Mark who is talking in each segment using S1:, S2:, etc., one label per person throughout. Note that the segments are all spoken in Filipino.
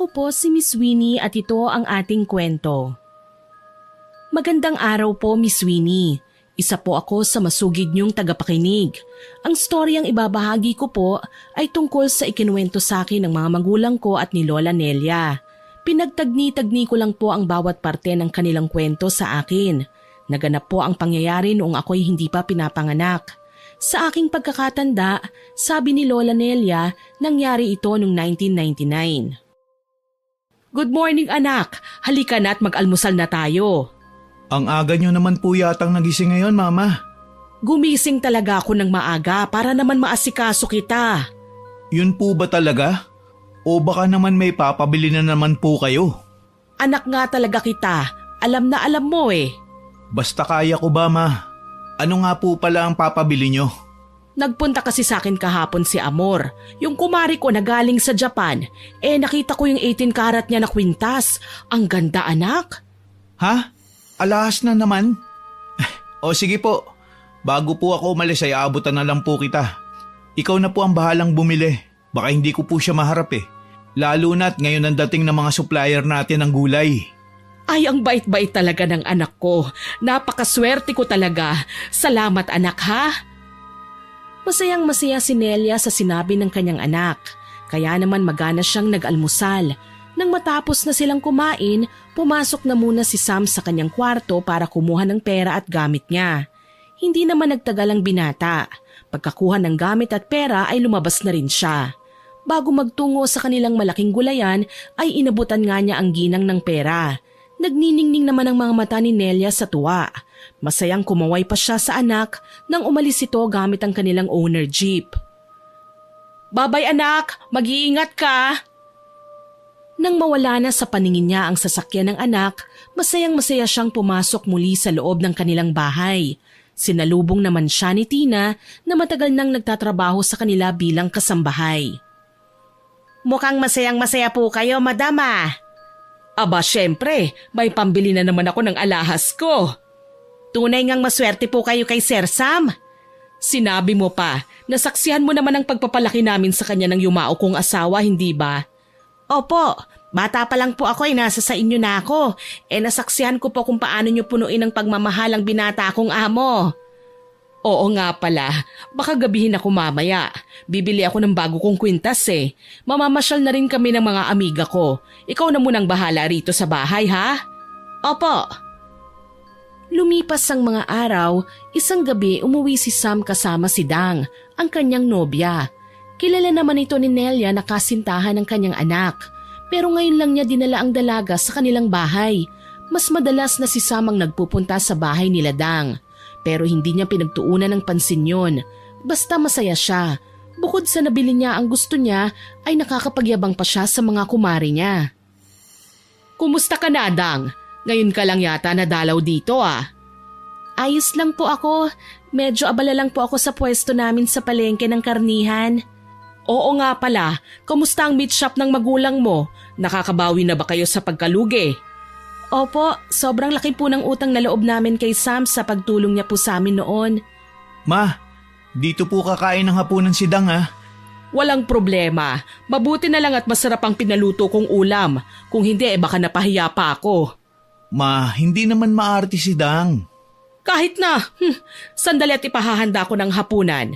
S1: Ako po si Miss Winnie at ito ang ating kwento. Magandang araw po, Miss Winnie. Isa po ako sa masugid niyong tagapakinig. Ang storyang ibabahagi ko po ay tungkol sa ikinuwento sa akin ng mga magulang ko at ni Lola Nelia. Pinagtagni-tagni ko lang po ang bawat parte ng kanilang kwento sa akin. Naganap po ang pangyayari noong ako'y hindi pa pinapanganak. Sa aking pagkakatanda, sabi ni Lola Nelia, nangyari ito noong 1999. Good morning anak, halika na at mag-almusal na tayo.
S2: Ang aga nyo naman po yatang nagising ngayon, Mama.
S1: Gumising talaga ako ng maaga para naman maasikaso kita.
S2: Yun po ba talaga? O baka naman may papabili na naman po kayo?
S1: Anak nga talaga kita, alam na alam mo eh.
S2: Basta kaya ko ba, Ma? Ano nga po pala ang papabili nyo?
S1: Nagpunta kasi sa akin kahapon si Amor, yung kumari ko na galing sa Japan. Nakita ko yung 18 karat niya na kwintas. Ang ganda anak.
S2: Ha? Alahas na naman? O sige po, bago po ako umalis ay aabutan na lang po kita. Ikaw na po ang bahalang bumili. Baka hindi ko po siya maharap eh. Lalo na't ngayon ang dating ng mga supplier natin ng gulay.
S1: Ay, ang bait-bait talaga ng anak ko. Napakaswerte ko talaga. Salamat anak ha. Masayang-masaya si Nelia sa sinabi ng kanyang anak. Kaya naman magana siyang nag-almusal. Nang matapos na silang kumain, pumasok na muna si Sam sa kanyang kwarto para kumuha ng pera at gamit niya. Hindi naman nagtagal ang binata. Pagkakuha ng gamit at pera ay lumabas na rin siya. Bago magtungo sa kanilang malaking gulayan ay inabutan nga niya ang ginang ng pera. Nagniningning naman ang mga mata ni Nelia sa tuwa. Masayang kumaway pa siya sa anak nang umalis ito gamit ang kanilang owner jeep. Babay anak, mag-iingat ka! Nang mawala na sa paningin niya ang sasakyan ng anak, masayang-masaya siyang pumasok muli sa loob ng kanilang bahay. Sinalubong naman siya ni Tina na matagal nang nagtatrabaho sa kanila bilang kasambahay. Mukhang masayang-masaya po kayo, madama. Aba, syempre, may pambili na naman ako ng alahas ko. Tunay ngang maswerte po kayo kay Sir Sam. Sinabi mo pa, nasaksihan mo naman ang pagpapalaki namin sa kanya ng yumao kong asawa, hindi ba? Opo, bata pa lang po ako ay nasa sa inyo na ako. Nasaksihan ko po kung paano nyo punuin ang pagmamahal ang binata kong amo. Oo nga pala, baka gabihin ako mamaya. Bibili ako ng bago kong kwintas eh. Mamamasyal na rin kami ng mga amiga ko. Ikaw na munang bahala rito sa bahay ha? Opo. Lumipas ang mga araw, isang gabi umuwi si Sam kasama si Dang, ang kanyang nobya. Kilala naman ito ni Nelia na kasintahan ng kanyang anak. Pero ngayon lang niya dinala ang dalaga sa kanilang bahay. Mas madalas na si Sam ang nagpupunta sa bahay nila Dang. Pero hindi niya pinagtuunan ng pansin yun. Basta masaya siya. Bukod sa nabili niya ang gusto niya, ay nakakapagyabang pa siya sa mga kumari niya. Kumusta ka na, Dang? Ngayon ka lang yata nadalaw dito ah. Ayos lang po ako. Medyo abala lang po ako sa pwesto namin sa palengke ng karnihan. Oo nga pala, kamusta ang meat shop ng magulang mo? Nakakabawi na ba kayo sa pagkalugi? Opo, sobrang laki po ng utang na loob namin kay Sam sa pagtulong niya po sa amin noon.
S2: Ma, dito po kakain ng hapunan si Dang ha.
S1: Walang problema. Mabuti na lang at masarap ang pinaluto kong ulam. Kung hindi baka napahiya pa ako.
S2: Ma, hindi naman maarte si Dang.
S1: Kahit na, sandali at ipahahanda ko ng hapunan.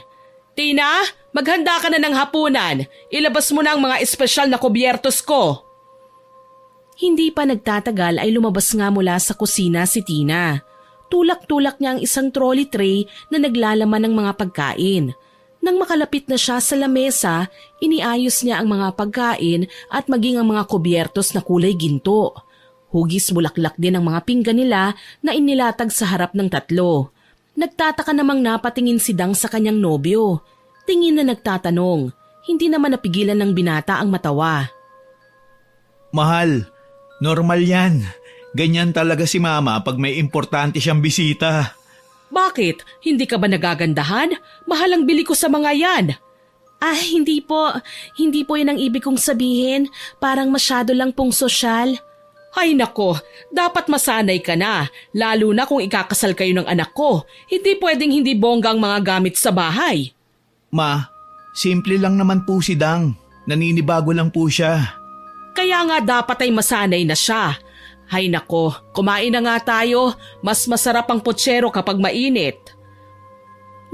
S1: Tina, maghanda ka na ng hapunan. Ilabas mo na ang mga espesyal na kubyertos ko. Hindi pa nagtatagal ay lumabas nga mula sa kusina si Tina. Tulak-tulak niya ang isang trolley tray na naglalaman ng mga pagkain. Nang makalapit na siya sa lamesa, iniayos niya ang mga pagkain at maging ang mga kubyertos na kulay ginto. Hugis bulaklak din ang mga pinggan nila na inilatag sa harap ng tatlo. Nagtataka namang napatingin si Dang sa kanyang nobyo. Tingin na nagtatanong. Hindi naman napigilan ng binata ang matawa.
S2: Mahal, normal yan. Ganyan talaga si Mama pag may importante siyang bisita.
S1: Bakit? Hindi ka ba nagagandahan? Mahal ang bili ko sa mga yan. Hindi po. Hindi po yun ang ibig kong sabihin. Parang masyado lang pong sosyal. Ay nako, dapat masanay ka na. Lalo na kung ikakasal kayo ng anak ko. Hindi pwedeng hindi bonggang mga gamit sa bahay.
S2: Ma, simple lang naman po si Dang. Naninibago lang po siya.
S1: Kaya nga dapat ay masanay na siya. Hay nako, kumain na nga tayo. Mas masarap ang putsero kapag mainit.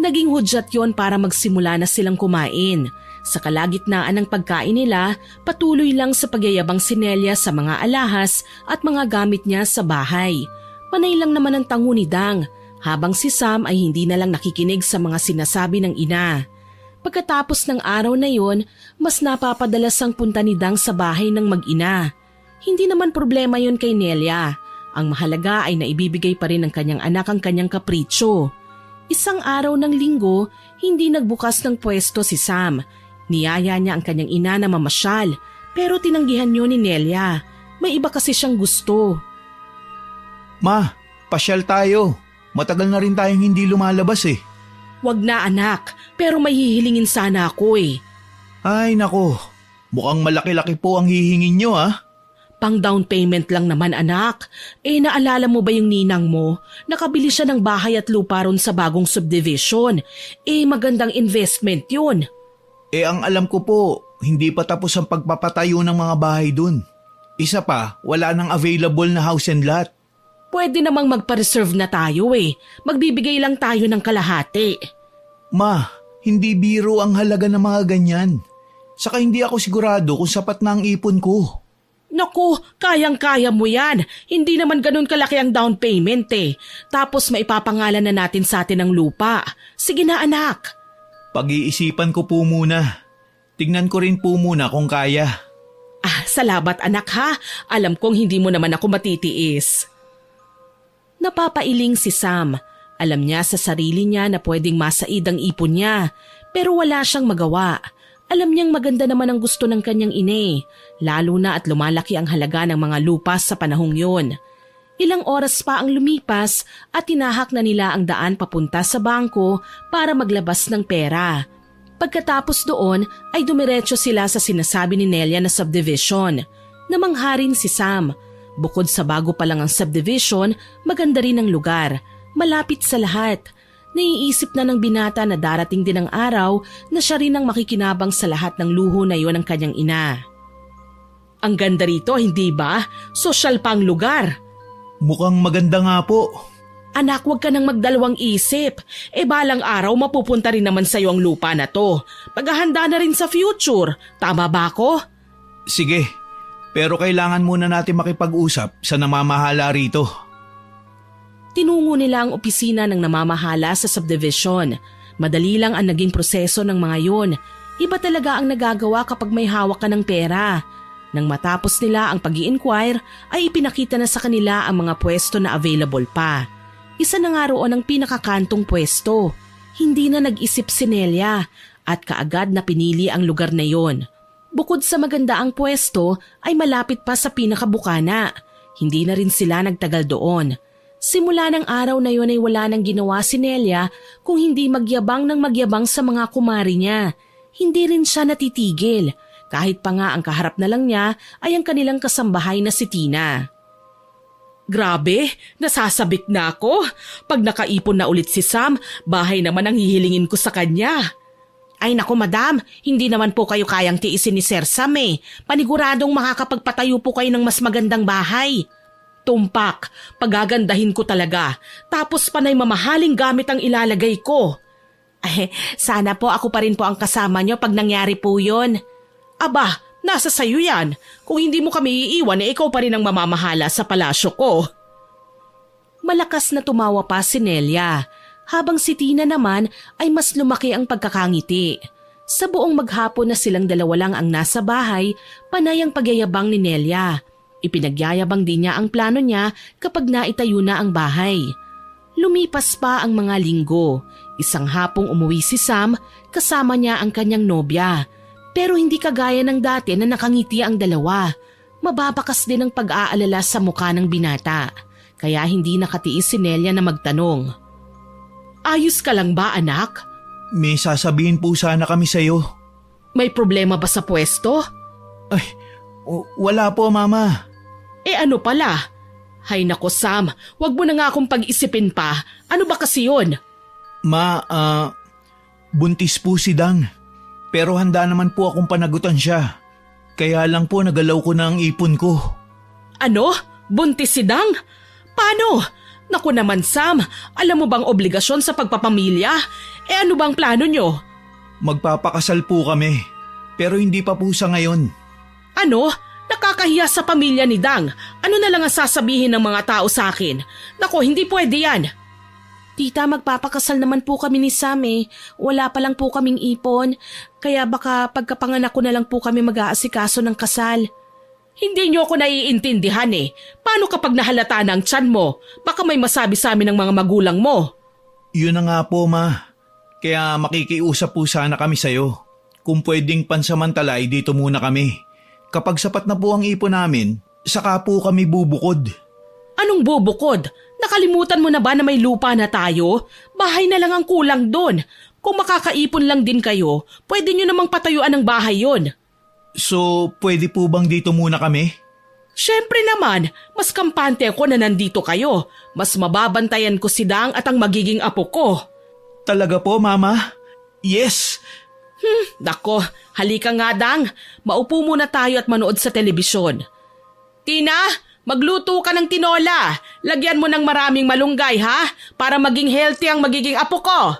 S1: Naging hudyat yon para magsimula na silang kumain. Sa kalagitnaan ng pagkain nila, patuloy lang sa pagyayabang si Nelia sa mga alahas at mga gamit niya sa bahay. Panay lang naman ang tango ni Dang, habang si Sam ay hindi na lang nakikinig sa mga sinasabi ng ina. Pagkatapos ng araw na yon, mas napapadalas ang punta ni Dang sa bahay ng mag-ina. Hindi naman problema yon kay Nelia. Ang mahalaga ay naibibigay pa rin ng kanyang anak ang kanyang kapritsyo. Isang araw ng linggo, hindi nagbukas ng pwesto si Sam. Niyaya niya ang kanyang ina na mamasyal, pero tinanggihan niyo ni Nelia. May iba kasi siyang gusto.
S2: Ma, pasyal tayo. Matagal na rin tayong hindi lumalabas eh.
S1: Wag na anak, pero may hihilingin sana ako eh.
S2: Ay nako, mukhang malaki-laki po ang hihingin nyo ah.
S1: Pang down payment lang naman anak. Naalala mo ba yung ninang mo? Nakabili siya ng bahay at lupa ron sa bagong subdivision. Magandang investment yun.
S2: Ang alam ko po, hindi pa tapos ang pagpapatayo ng mga bahay dun. Isa pa, wala nang available na house and lot.
S1: Pwede namang magpa-reserve na tayo eh. Magbibigay lang tayo ng kalahati.
S2: Ma, hindi biro ang halaga ng mga ganyan. Saka hindi ako sigurado kung sapat na ang ipon ko.
S1: Naku, kayang-kaya mo yan. Hindi naman ganun kalaki ang down payment eh. Tapos maipapangalan na natin sa atin ang lupa. Sige na anak.
S2: Pag-iisipan ko po muna. Tignan ko rin po muna kung kaya.
S1: Salamat anak ha. Alam kong hindi mo naman ako matitiis. Napapailing si Sam. Alam niya sa sarili niya na pwedeng masaid ang ipon niya. Pero wala siyang magawa. Alam niyang maganda naman ang gusto ng kanyang ine. Lalo na at lumalaki ang halaga ng mga lupa sa panahong yun. Ilang oras pa ang lumipas at tinahak na nila ang daan papunta sa bangko para maglabas ng pera. Pagkatapos doon ay dumiretso sila sa sinasabi ni Nelia na subdivision. Namangha rin si Sam. Bukod sa bago pa lang ang subdivision, maganda rin ang lugar. Malapit sa lahat. Naiisip na ng binata na darating din ang araw na siya rin ang makikinabang sa lahat ng luho na iyon ng kanyang ina. Ang ganda rito, hindi ba? Sosyal pa ang lugar.
S2: Mukhang maganda nga po.
S1: Anak, huwag ka nang magdalawang isip. Balang araw mapupunta rin naman sa'yo ang lupa na to. Paghahanda na rin sa future. Tama ba ako?
S2: Sige, pero kailangan muna natin makipag-usap sa namamahala rito.
S1: Tinungo nila ang opisina ng namamahala sa subdivision. Madali lang ang naging proseso ng mga yun. Iba talaga ang nagagawa kapag may hawak ka ng pera. Nang matapos nila ang pag-i-inquire, ay ipinakita na sa kanila ang mga pwesto na available pa. Isa na nga roon ang pinakakantong pwesto. Hindi na nag-isip si Nelia at kaagad na pinili ang lugar na yon. Bukod sa maganda ang pwesto, ay malapit pa sa pinakabukana. Hindi na rin sila nagtagal doon. Simula ng araw na yon ay wala nang ginawa si Nelia kung hindi magyabang ng magyabang sa mga kumari niya. Hindi rin siya natitigil. Kahit pa nga ang kaharap na lang niya ay ang kanilang kasambahay na si Tina. Grabe, nasasabik na ako. Pag nakaipon na ulit si Sam, bahay naman ang hihilingin ko sa kanya. Ay naku madam, hindi naman po kayo kayang tiisin ni Sir Sam eh. Paniguradong makakapagpatayo po kayo ng mas magandang bahay. Tumpak, pagagandahin ko talaga. Tapos panay mamahaling gamit ang ilalagay ko. Sana po ako pa rin po ang kasama nyo pag nangyari po yun. Aba, nasa sayo yan. Kung hindi mo kami iiwan, ikaw pa rin ang mamamahala sa palasyo ko. Malakas na tumawa pa si Nelia, habang si Tina naman ay mas lumaki ang pagkakangiti. Sa buong maghapon na silang dalawa lang ang nasa bahay, panay ang pagyayabang ni Nelia. Ipinagyayabang din niya ang plano niya kapag naitayo na ang bahay. Lumipas pa ang mga linggo. Isang hapong umuwi si Sam, kasama niya ang kanyang nobya. Pero hindi kagaya ng dati na nakangiti ang dalawa. Mababakas din ang pag-aalala sa mukha ng binata. Kaya hindi nakatiis si Nelia na magtanong. Ayos ka lang ba anak?
S2: May sasabihin po sana kami sa'yo.
S1: May problema ba sa pwesto?
S2: Ay, wala po mama.
S1: Ano pala? Hay nako Sam, wag mo na nga akong pag-isipin pa. Ano ba kasi yun?
S2: Buntis po si Dang. Pero handa naman po akong panagutan siya. Kaya lang po nagalaw ko na ang ipon ko.
S1: Ano? Buntis si Dang? Paano? Naku naman Sam, alam mo bang obligasyon sa pagpapamilya? Ano bang plano nyo?
S2: Magpapakasal po kami, pero hindi pa po sa ngayon.
S1: Ano? Nakakahiya sa pamilya ni Dang. Ano na lang ang sasabihin ng mga tao sa akin? Naku, hindi pwede yan. Tita, magpapakasal naman po kami ni Sam eh. Wala pa lang po kaming ipon. Kaya baka pagkapanganak ko na lang po kami mag-aasikaso ng kasal. Hindi niyo ako naiintindihan eh. Paano kapag nahalata na ang tiyan mo? Baka may masabi sa amin ng mga magulang mo.
S2: Yun na nga po, Ma. Kaya makikiusap po sana kami sa'yo. Kung pwedeng pansamantala ay dito muna kami. Kapag sapat na po ang ipon namin, saka po kami bubukod.
S1: Anong bubukod? Nakalimutan mo na ba na may lupa na tayo? Bahay na lang ang kulang doon. Kung makakaipon lang din kayo, pwede nyo namang patayuan ng bahay yon.
S2: So, pwede po bang dito muna kami?
S1: Syempre naman, mas kampante ako na nandito kayo. Mas mababantayan ko si Dang at ang magiging apo ko.
S2: Talaga po, Mama? Yes!
S1: Dako, halika nga Dang. Maupo muna tayo at manood sa telebisyon. Tina, magluto ka ng tinola. Lagyan mo ng maraming malunggay ha, para maging healthy ang magiging apo ko.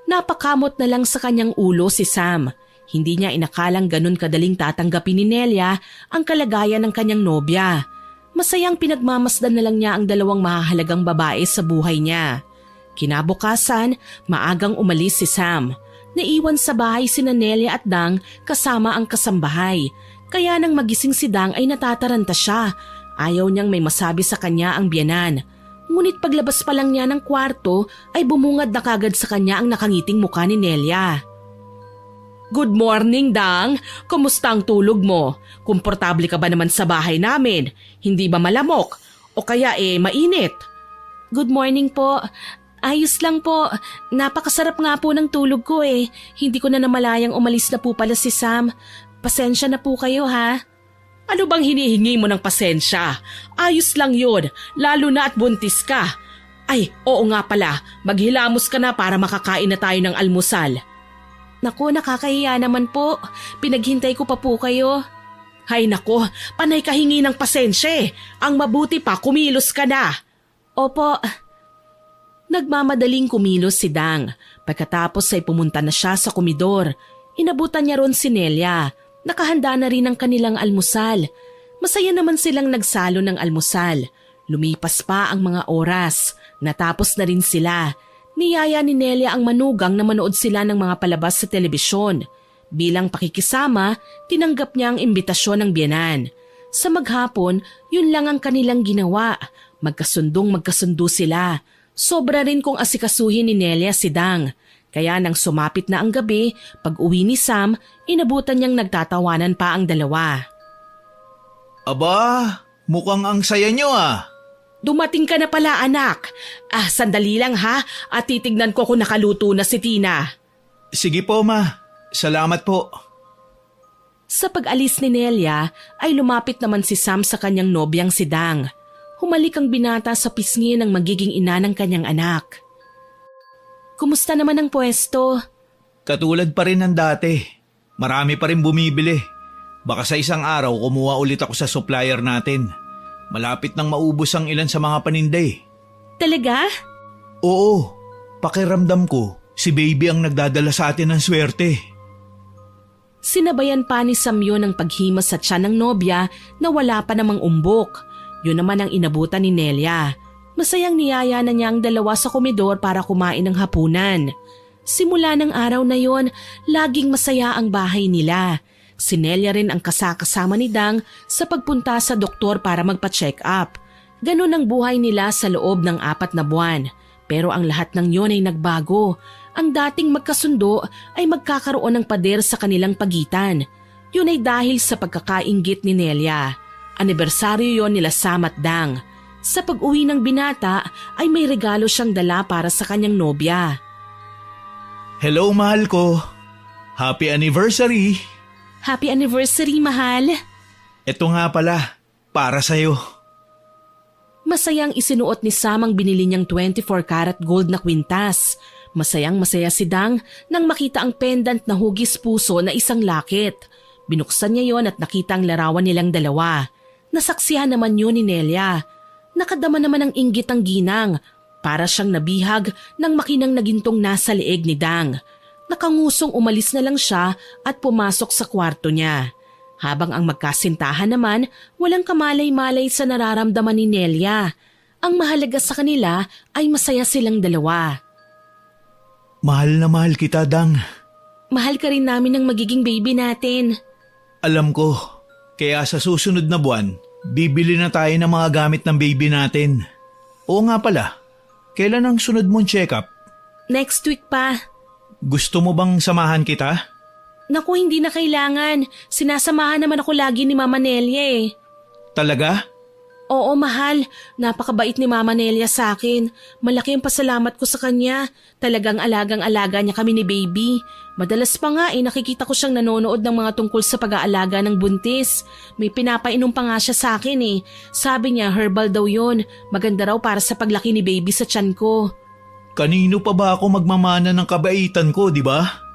S1: Napakamot na lang sa kanyang ulo si Sam. Hindi niya inakalang ganun kadaling tatanggapin ni Nelia ang kalagayan ng kanyang nobya. Masayang pinagmamasdan na lang niya ang dalawang mahahalagang babae sa buhay niya. Kinabukasan, maagang umalis si Sam. Naiwan sa bahay sina Nelia at Dang kasama ang kasambahay. Kaya nang magising si Dang ay natataranta siya. Ayaw niyang may masabi sa kanya ang biyanan. Ngunit paglabas pa lang niya ng kwarto ay bumungad na kagad sa kanya ang nakangiting mukha ni Nelia. Good morning, Dang. Kumusta ang tulog mo? Komportable ka ba naman sa bahay namin? Hindi ba malamok? O kaya mainit? Good morning po. Ayos lang po. Napakasarap nga po ng tulog ko eh. Hindi ko na namalayang umalis na po pala si Sam. Pasensya na po kayo ha. Ano bang hinihingi mo ng pasensya? Ayos lang yun, lalo na at buntis ka. Ay, oo nga pala, maghilamos ka na para makakain na tayo ng almusal. Naku, nakakahiya naman po. Pinaghintay ko pa po kayo. Hay nako, panay ka hingi ng pasensya eh. Ang mabuti pa, kumilos ka na. Opo. Nagmamadaling kumilos si Dang. Pagkatapos ay pumunta na siya sa komedor. Inabutan niya ron si Nelia. Nakahanda na rin ang kanilang almusal. Masaya naman silang nagsalo ng almusal. Lumipas pa ang mga oras. Natapos na rin sila. Niyaya ni Nelia ang manugang na manood sila ng mga palabas sa telebisyon. Bilang pakikisama, tinanggap niya ang imbitasyon ng biyenan. Sa maghapon, yun lang ang kanilang ginawa. Magkasundo sila. Sobra rin kung asikasuhin ni Nelia si Dang. Kaya nang sumapit na ang gabi, pag uwi ni Sam, inabutan niyang nagtatawanan pa ang dalawa.
S2: Aba, mukhang ang saya niyo ah.
S1: Dumating ka na pala anak. Sandali lang ha at titignan ko kung nakaluto na si Tina.
S2: Sige po Ma, salamat po.
S1: Sa pag-alis ni Nelia ay lumapit naman si Sam sa kanyang nobyang si Dang. Humalik ang binata sa pisngi ng magiging ina ng kanyang anak. Kumusta naman ang pwesto?
S2: Katulad pa rin ng dati. Marami pa rin bumibili. Baka sa isang araw kumuha ulit ako sa supplier natin. Malapit nang maubos ang ilan sa mga paninday.
S1: Talaga?
S2: Oo, pakiramdam ko si baby ang nagdadala sa atin ng swerte.
S1: Sinabayan pa ni Sam yun ang paghimas sa tiyan ng nobya na wala pa namang umbok. Yun naman ang inabutan ni Nelia. Masayang niyaya na niya ang dalawa sa komedor para kumain ng hapunan. Simula ng araw na yon, laging masaya ang bahay nila. Si Nelia rin ang kasakasama ni Dang sa pagpunta sa doktor para magpa-check up. Ganun ang buhay nila sa loob ng 4 na buwan. Pero ang lahat ng yon ay nagbago. Ang dating magkasundo ay magkakaroon ng pader sa kanilang pagitan. Yun ay dahil sa pagkakainggit ni Nelia. Anibersaryo yon nila Sam at Dang. Sa pag-uwi ng binata ay may regalo siyang dala para sa kanyang nobya.
S2: Hello mahal ko. Happy anniversary.
S1: Happy anniversary, mahal.
S2: Ito nga pala, para sa'yo.
S1: Masayang isinuot ni Sam ang binili niyang 24 karat gold na kwintas. Masayang masaya si Dang nang makita ang pendant na hugis puso na isang lakit. Binuksan niya yon at nakita ang larawan nilang dalawa. Nasaksihan naman yun ni Nelia. Nakadama naman ng inggit ang ginang. Para siyang nabihag nang makinang nagintong nasa leeg ni Dang. Nakangusong umalis na lang siya at pumasok sa kwarto niya. Habang ang magkasintahan naman, walang kamalay-malay sa nararamdaman ni Nelia. Ang mahalaga sa kanila ay masaya silang dalawa.
S2: Mahal na mahal kita, Dang.
S1: Mahal ka rin namin ng magiging baby natin.
S2: Alam ko, kaya sa susunod na buwan, bibili na tayo ng mga gamit ng baby natin. Oo nga pala, kailan ang sunod mong check-up?
S1: Next week pa.
S2: Gusto mo bang samahan kita?
S1: Naku, hindi na kailangan. Sinasamahan naman ako lagi ni Mama Nelia eh.
S2: Talaga?
S1: Oo, mahal. Napakabait ni Mama Nelia sa akin. Malaki ang pasalamat ko sa kanya. Talagang alagang-alaga niya kami ni baby. Madalas pa nga nakikita ko siyang nanonood ng mga tungkol sa pag-aalaga ng buntis. May pinapainom pa nga siya sa akin eh. Sabi niya herbal daw yun. Maganda raw para sa paglaki ni baby sa tiyan ko.
S2: Kanino pa ba ako magmamana ng kabaitan ko, di ba?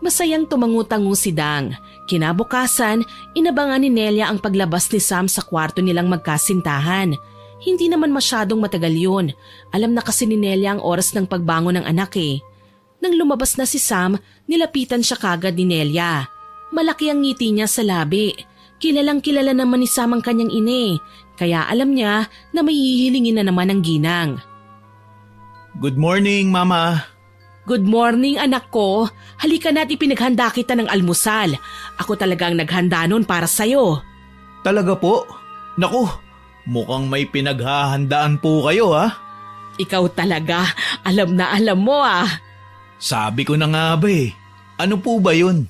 S1: Masayang tumangu-tangu si Dang. Kinabukasan, inabangan ni Nelia ang paglabas ni Sam sa kwarto nilang magkasintahan. Hindi naman masyadong matagal yun. Alam na kasi ni Nelia ang oras ng pagbangon ng anak eh. Nang lumabas na si Sam, nilapitan siya kagad ni Nelia. Malaki ang ngiti niya sa labi. Kilalang kilala naman ni Sam ang kanyang ine. Kaya alam niya na may hihilingin na naman ang ginang.
S2: Good morning, Mama.
S1: Good morning, anak ko. Halika na't ipinaghanda kita ng almusal. Ako talagang naghanda nun para sa'yo.
S2: Talaga po? Naku, mukhang may pinaghahandaan po kayo ha?
S1: Ikaw talaga, alam na alam mo ah.
S2: Sabi ko na nga ba eh. Ano po ba yun?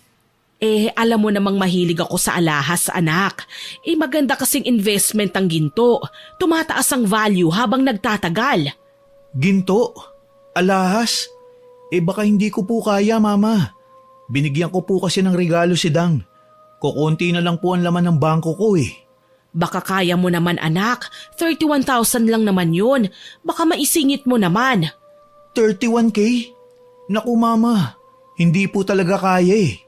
S1: Alam mo namang mahilig ako sa alahas, anak. Maganda kasing investment ang ginto. Tumataas ang value habang nagtatagal.
S2: Ginto? Alahas? Baka hindi ko po kaya, Mama. Binigyan ko po kasi ng regalo si Dang. Kukunti na lang po ang laman ng bangko ko eh.
S1: Baka kaya mo naman, anak. 31,000 lang naman yun. Baka maisingit mo naman.
S2: 31K? Naku, Mama. Hindi po talaga kaya eh.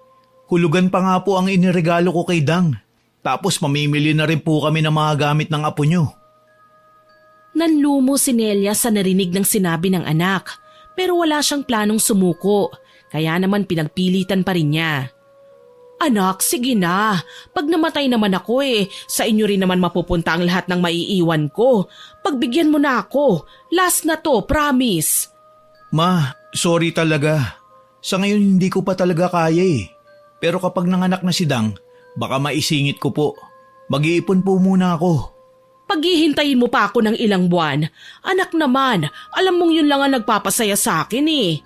S2: Hulugan pa nga po ang iniregalo ko kay Dang. Tapos mamimili na rin po kami ng mga gamit ng apo nyo.
S1: Nanlumo si Nelia sa narinig ng sinabi ng anak. Pero wala siyang planong sumuko, kaya naman pinagpilitan pa rin niya. Anak, sige na. Pag namatay naman ako sa inyo rin naman mapupunta ang lahat ng maiiwan ko. Pagbigyan mo na ako. Last na to, promise.
S2: Ma, sorry talaga. Sa ngayon hindi ko pa talaga kaya eh. Pero kapag nanganak na si Dang, baka maisingit ko po. Mag-iipon po muna ako.
S1: Paghihintayin mo pa ako ng ilang buwan. Anak naman, alam mong yun lang ang nagpapasaya sa akin eh.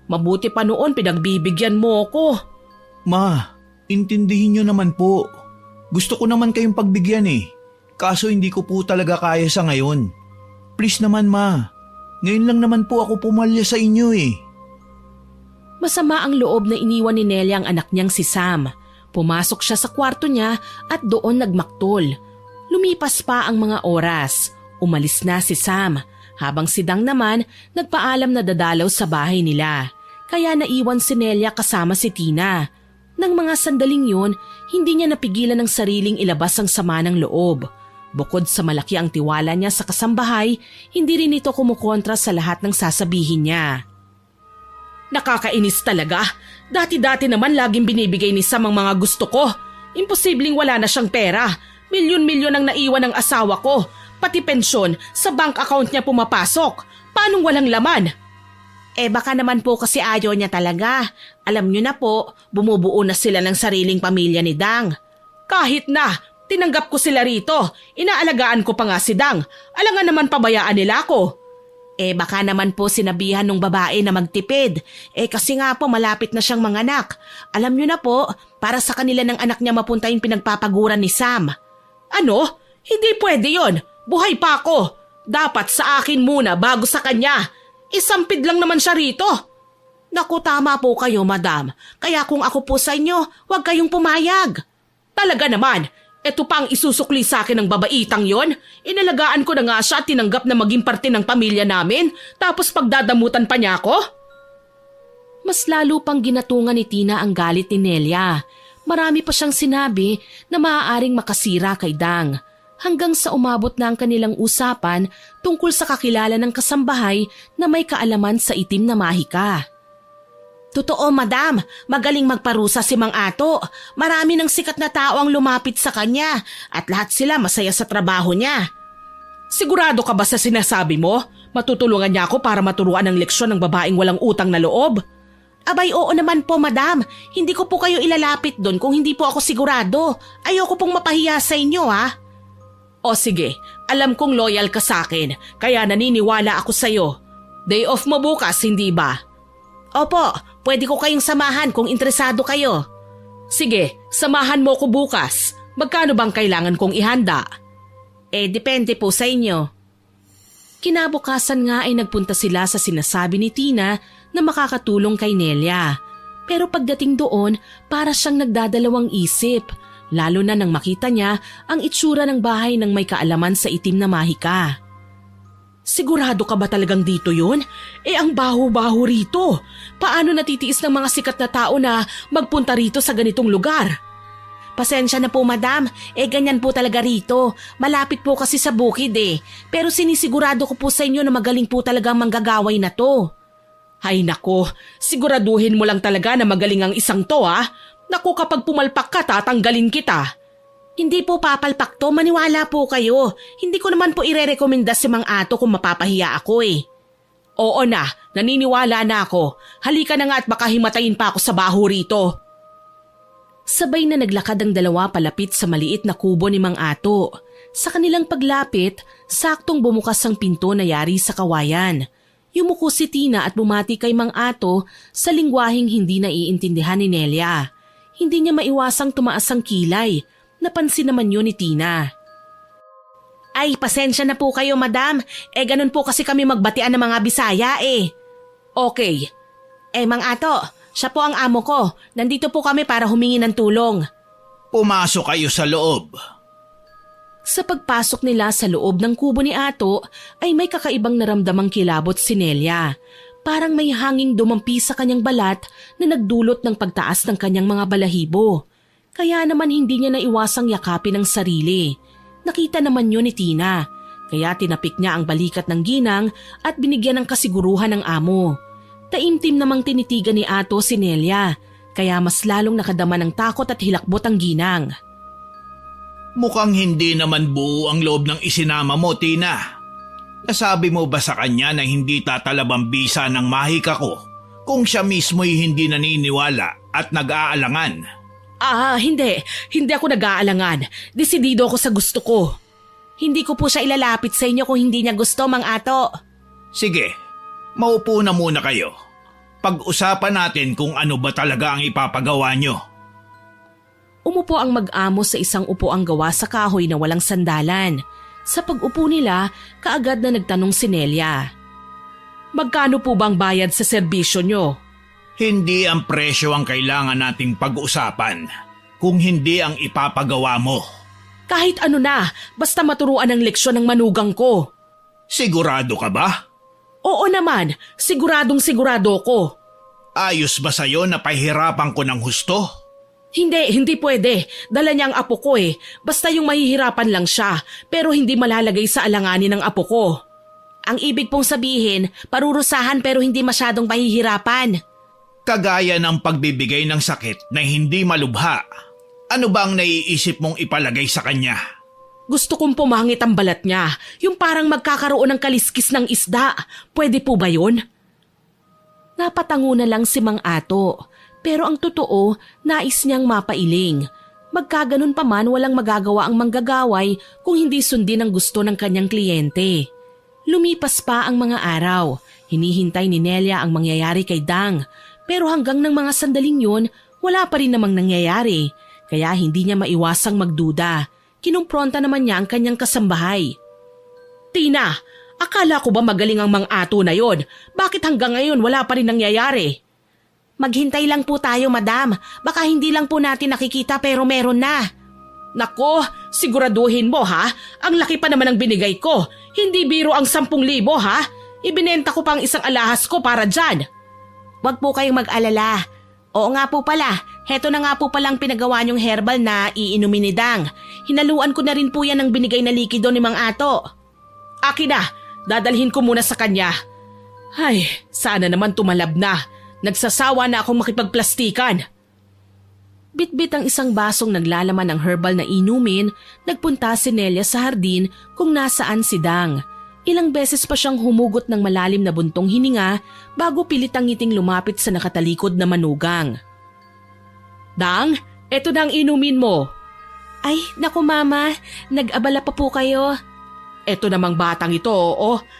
S1: Mabuti pa noon pinagbibigyan mo ako.
S2: Ma, intindihin nyo naman po. Gusto ko naman kayong pagbigyan eh. Kaso hindi ko po talaga kaya sa ngayon. Please naman, Ma. Ngayon lang naman po ako pumalya sa inyo eh.
S1: Masama ang loob na iniwan ni Nelia ang anak niyang si Sam. Pumasok siya sa kwarto niya at doon nagmaktol. Lumipas pa ang mga oras. Umalis na si Sam, habang si Dang naman nagpaalam na dadalaw sa bahay nila. Kaya naiwan si Nelia kasama si Tina. Nang mga sandaling yun, hindi niya napigilan ng sariling ilabas ang sama ng loob. Bukod sa malaki ang tiwala niya sa kasambahay, hindi rin ito kumukontra sa lahat ng sasabihin niya. Nakakainis talaga. Dati-dati naman laging binibigay ni Sam ang mga gusto ko. Imposibleng wala na siyang pera. Milyon-milyon ang naiwan ng asawa ko. Pati pensyon sa bank account niya pumapasok. Paanong walang laman? Baka naman po kasi ayaw niya talaga. Alam niyo na po, bumubuo na sila ng sariling pamilya ni Dang. Kahit na, tinanggap ko sila rito. Inaalagaan ko pa nga si Dang. Alangan naman pabayaan nila ako. Baka naman po sinabihan ng babae na magtipid. Kasi nga po malapit na siyang manganak. Alam niyo na po, para sa kanila ng anak niya mapunta yung pinagpapaguran ni Sam. Ano? Hindi pwede yon. Buhay pa ako. Dapat sa akin muna bago sa kanya. Isampid lang naman siya rito. Naku, tama po kayo, madam. Kaya kung ako po sa inyo, huwag kayong pumayag. Talaga naman, eto pa ang isusukli sa akin ng babaitang yon. Inalagaan ko na nga siya at tinanggap na maging parte ng pamilya namin. Tapos pagdadamutan pa niya ako? Mas lalo pang ginatungan ni Tina ang galit ni Nelia. Marami pa siyang sinabi na maaaring makasira kay Dang hanggang sa umabot na ang kanilang usapan tungkol sa kakilala ng kasambahay na may kaalaman sa itim na mahika. Totoo, madam. Magaling magparusa si Mang Ato. Marami ng sikat na tao ang lumapit sa kanya at lahat sila masaya sa trabaho niya. Sigurado ka ba sa sinasabi mo? Matutulungan niya ako para maturuan ng leksyon ng babaeng walang utang na loob? Abay, oo naman po, madam. Hindi ko po kayo ilalapit doon kung hindi po ako sigurado. Ayoko pong mapahiya sa inyo, ha? O sige, alam kong loyal ka sa akin, kaya naniniwala ako sa'yo. Day off mo bukas, hindi ba? Opo, pwede ko kayong samahan kung interesado kayo. Sige, samahan mo ko bukas. Magkano bang kailangan kong ihanda? Depende po sa inyo. Kinabukasan nga ay nagpunta sila sa sinasabi ni Tina na makakatulong kay Nelia. Pero pagdating doon, para siyang nagdadalawang isip, lalo na nang makita niya ang itsura ng bahay ng may kaalaman sa itim na mahika. Sigurado ka ba talagang dito yun? Ang baho-baho rito. Paano natitiis ng mga sikat na tao na magpunta rito sa ganitong lugar? Pasensya na po, madam. Ganyan po talaga rito. Malapit po kasi sa bukid Pero sinisigurado ko po sa inyo na magaling po talaga ang manggagaway na to. Ay nako, siguraduhin mo lang talaga na magaling ang isang to Naku, kapag pumalpak ka, tatanggalin kita. Hindi po papalpak to, maniwala po kayo. Hindi ko naman po irerekomenda si Mang Ato kung mapapahiya ako Oo na, naniniwala na ako. Halika na nga at baka himatayin pa ako sa baho rito. Sabay na naglakad ang dalawa palapit sa maliit na kubo ni Mang Ato. Sa kanilang paglapit, saktong bumukas ang pinto na yari sa kawayan. Yumuko si Tina at bumati kay Mang Ato sa lingwaheng hindi naiintindihan ni Nelia. Hindi niya maiwasang tumaas ang kilay. Napansin naman yun ni Tina. Ay, pasensya na po kayo, madam. Ganun po kasi kami magbatian ng mga Bisaya Okay. Mang Ato, siya po ang amo ko. Nandito po kami para humingi ng tulong.
S2: Pumasok kayo sa loob.
S1: Sa pagpasok nila sa loob ng kubo ni Ato ay may kakaibang naramdamang kilabot si Nelia. Parang may hanging dumampi sa kanyang balat na nagdulot ng pagtaas ng kanyang mga balahibo. Kaya naman hindi niya naiwasang yakapin ang sarili. Nakita naman yun ni Tina. Kaya tinapik niya ang balikat ng ginang at binigyan ng kasiguruhan ng amo. Taimtim namang tinitigan ni Ato si Nelia. Kaya mas lalong nakadama ng takot at hilakbot ang ginang.
S2: Mukhang hindi naman buo ang loob ng isinama mo, Tina. Nasabi mo ba sa kanya na hindi tatalabang bisa ng mahika ko kung siya mismo'y hindi naniniwala at nag-aalangan?
S1: Hindi. Hindi ako nag-aalangan. Desidido ako sa gusto ko. Hindi ko po siya ilalapit sa inyo kung hindi niya gusto, Mang Ato.
S2: Sige, maupo na muna kayo. Pag-usapan natin kung ano ba talaga ang ipapagawa nyo.
S1: Umupo ang mag-amo sa isang upuang gawa sa kahoy na walang sandalan. Sa pag-upo nila, kaagad na nagtanong si Nelia. Magkano po bang bayad sa serbisyo nyo?
S2: Hindi ang presyo ang kailangan nating pag-usapan, kung hindi ang ipapagawa mo.
S1: Kahit ano na, basta maturuan ang leksyon ng manugang ko.
S2: Sigurado ka ba?
S1: Oo naman, siguradong sigurado ko.
S2: Ayos ba sa'yo na pahirapan ko ng husto?
S1: Hindi pwede. Dala niya ang apo ko Basta yung mahihirapan lang siya, pero hindi malalagay sa alanganin ng apo ko. Ang ibig pong sabihin, parurusahan pero hindi masyadong mahihirapan.
S2: Kagaya ng pagbibigay ng sakit na hindi malubha. Ano bang naiisip mong ipalagay sa kanya?
S1: Gusto kong pumangit ang balat niya, yung parang magkakaroon ng kaliskis ng isda. Pwede po ba yun? Napatango na lang si Mang Ato, pero ang totoo, nais niyang mapailing. Magkaganon pa man walang magagawa ang manggagaway kung hindi sundin ang gusto ng kanyang kliyente. Lumipas pa ang mga araw. Hinihintay ni Nelia ang mangyayari kay Dang. Pero hanggang ng mga sandaling yun, wala pa rin namang nangyayari. Kaya hindi niya maiwasang magduda. Kinumpronta naman niya ang kanyang kasambahay. Tina, akala ko ba magaling ang Mang Ato na yon? Bakit hanggang ngayon wala pa rin nangyayari? Maghintay lang po tayo, madam. Baka hindi lang po natin nakikita pero meron na. Nako, siguraduhin mo ha. Ang laki pa naman ang binigay ko. Hindi biro ang 10,000 ha. Ibinenta ko pang isang alahas ko para dyan. Wag po kayong mag-alala. Oo nga po pala, Heto na nga po palang pinagawa niyong herbal na iinumin ni Dang. Hinaluan ko na rin po yan ng binigay na likido ni Mang Ato. Akin na, dadalhin ko muna sa kanya. Ay, sana naman tumalab na. Nagsasawa na akong makipagplastikan. Bitbit ang isang basong naglalaman ng herbal na inumin, nagpunta si Nelia sa hardin kung nasaan si Dang. Ilang beses pa siyang humugot ng malalim na buntong hininga bago pilit ang ngiting lumapit sa nakatalikod na manugang. Dang, eto na ang inumin mo. Ay, naku mama, nag-abala pa po kayo. Eto namang batang ito,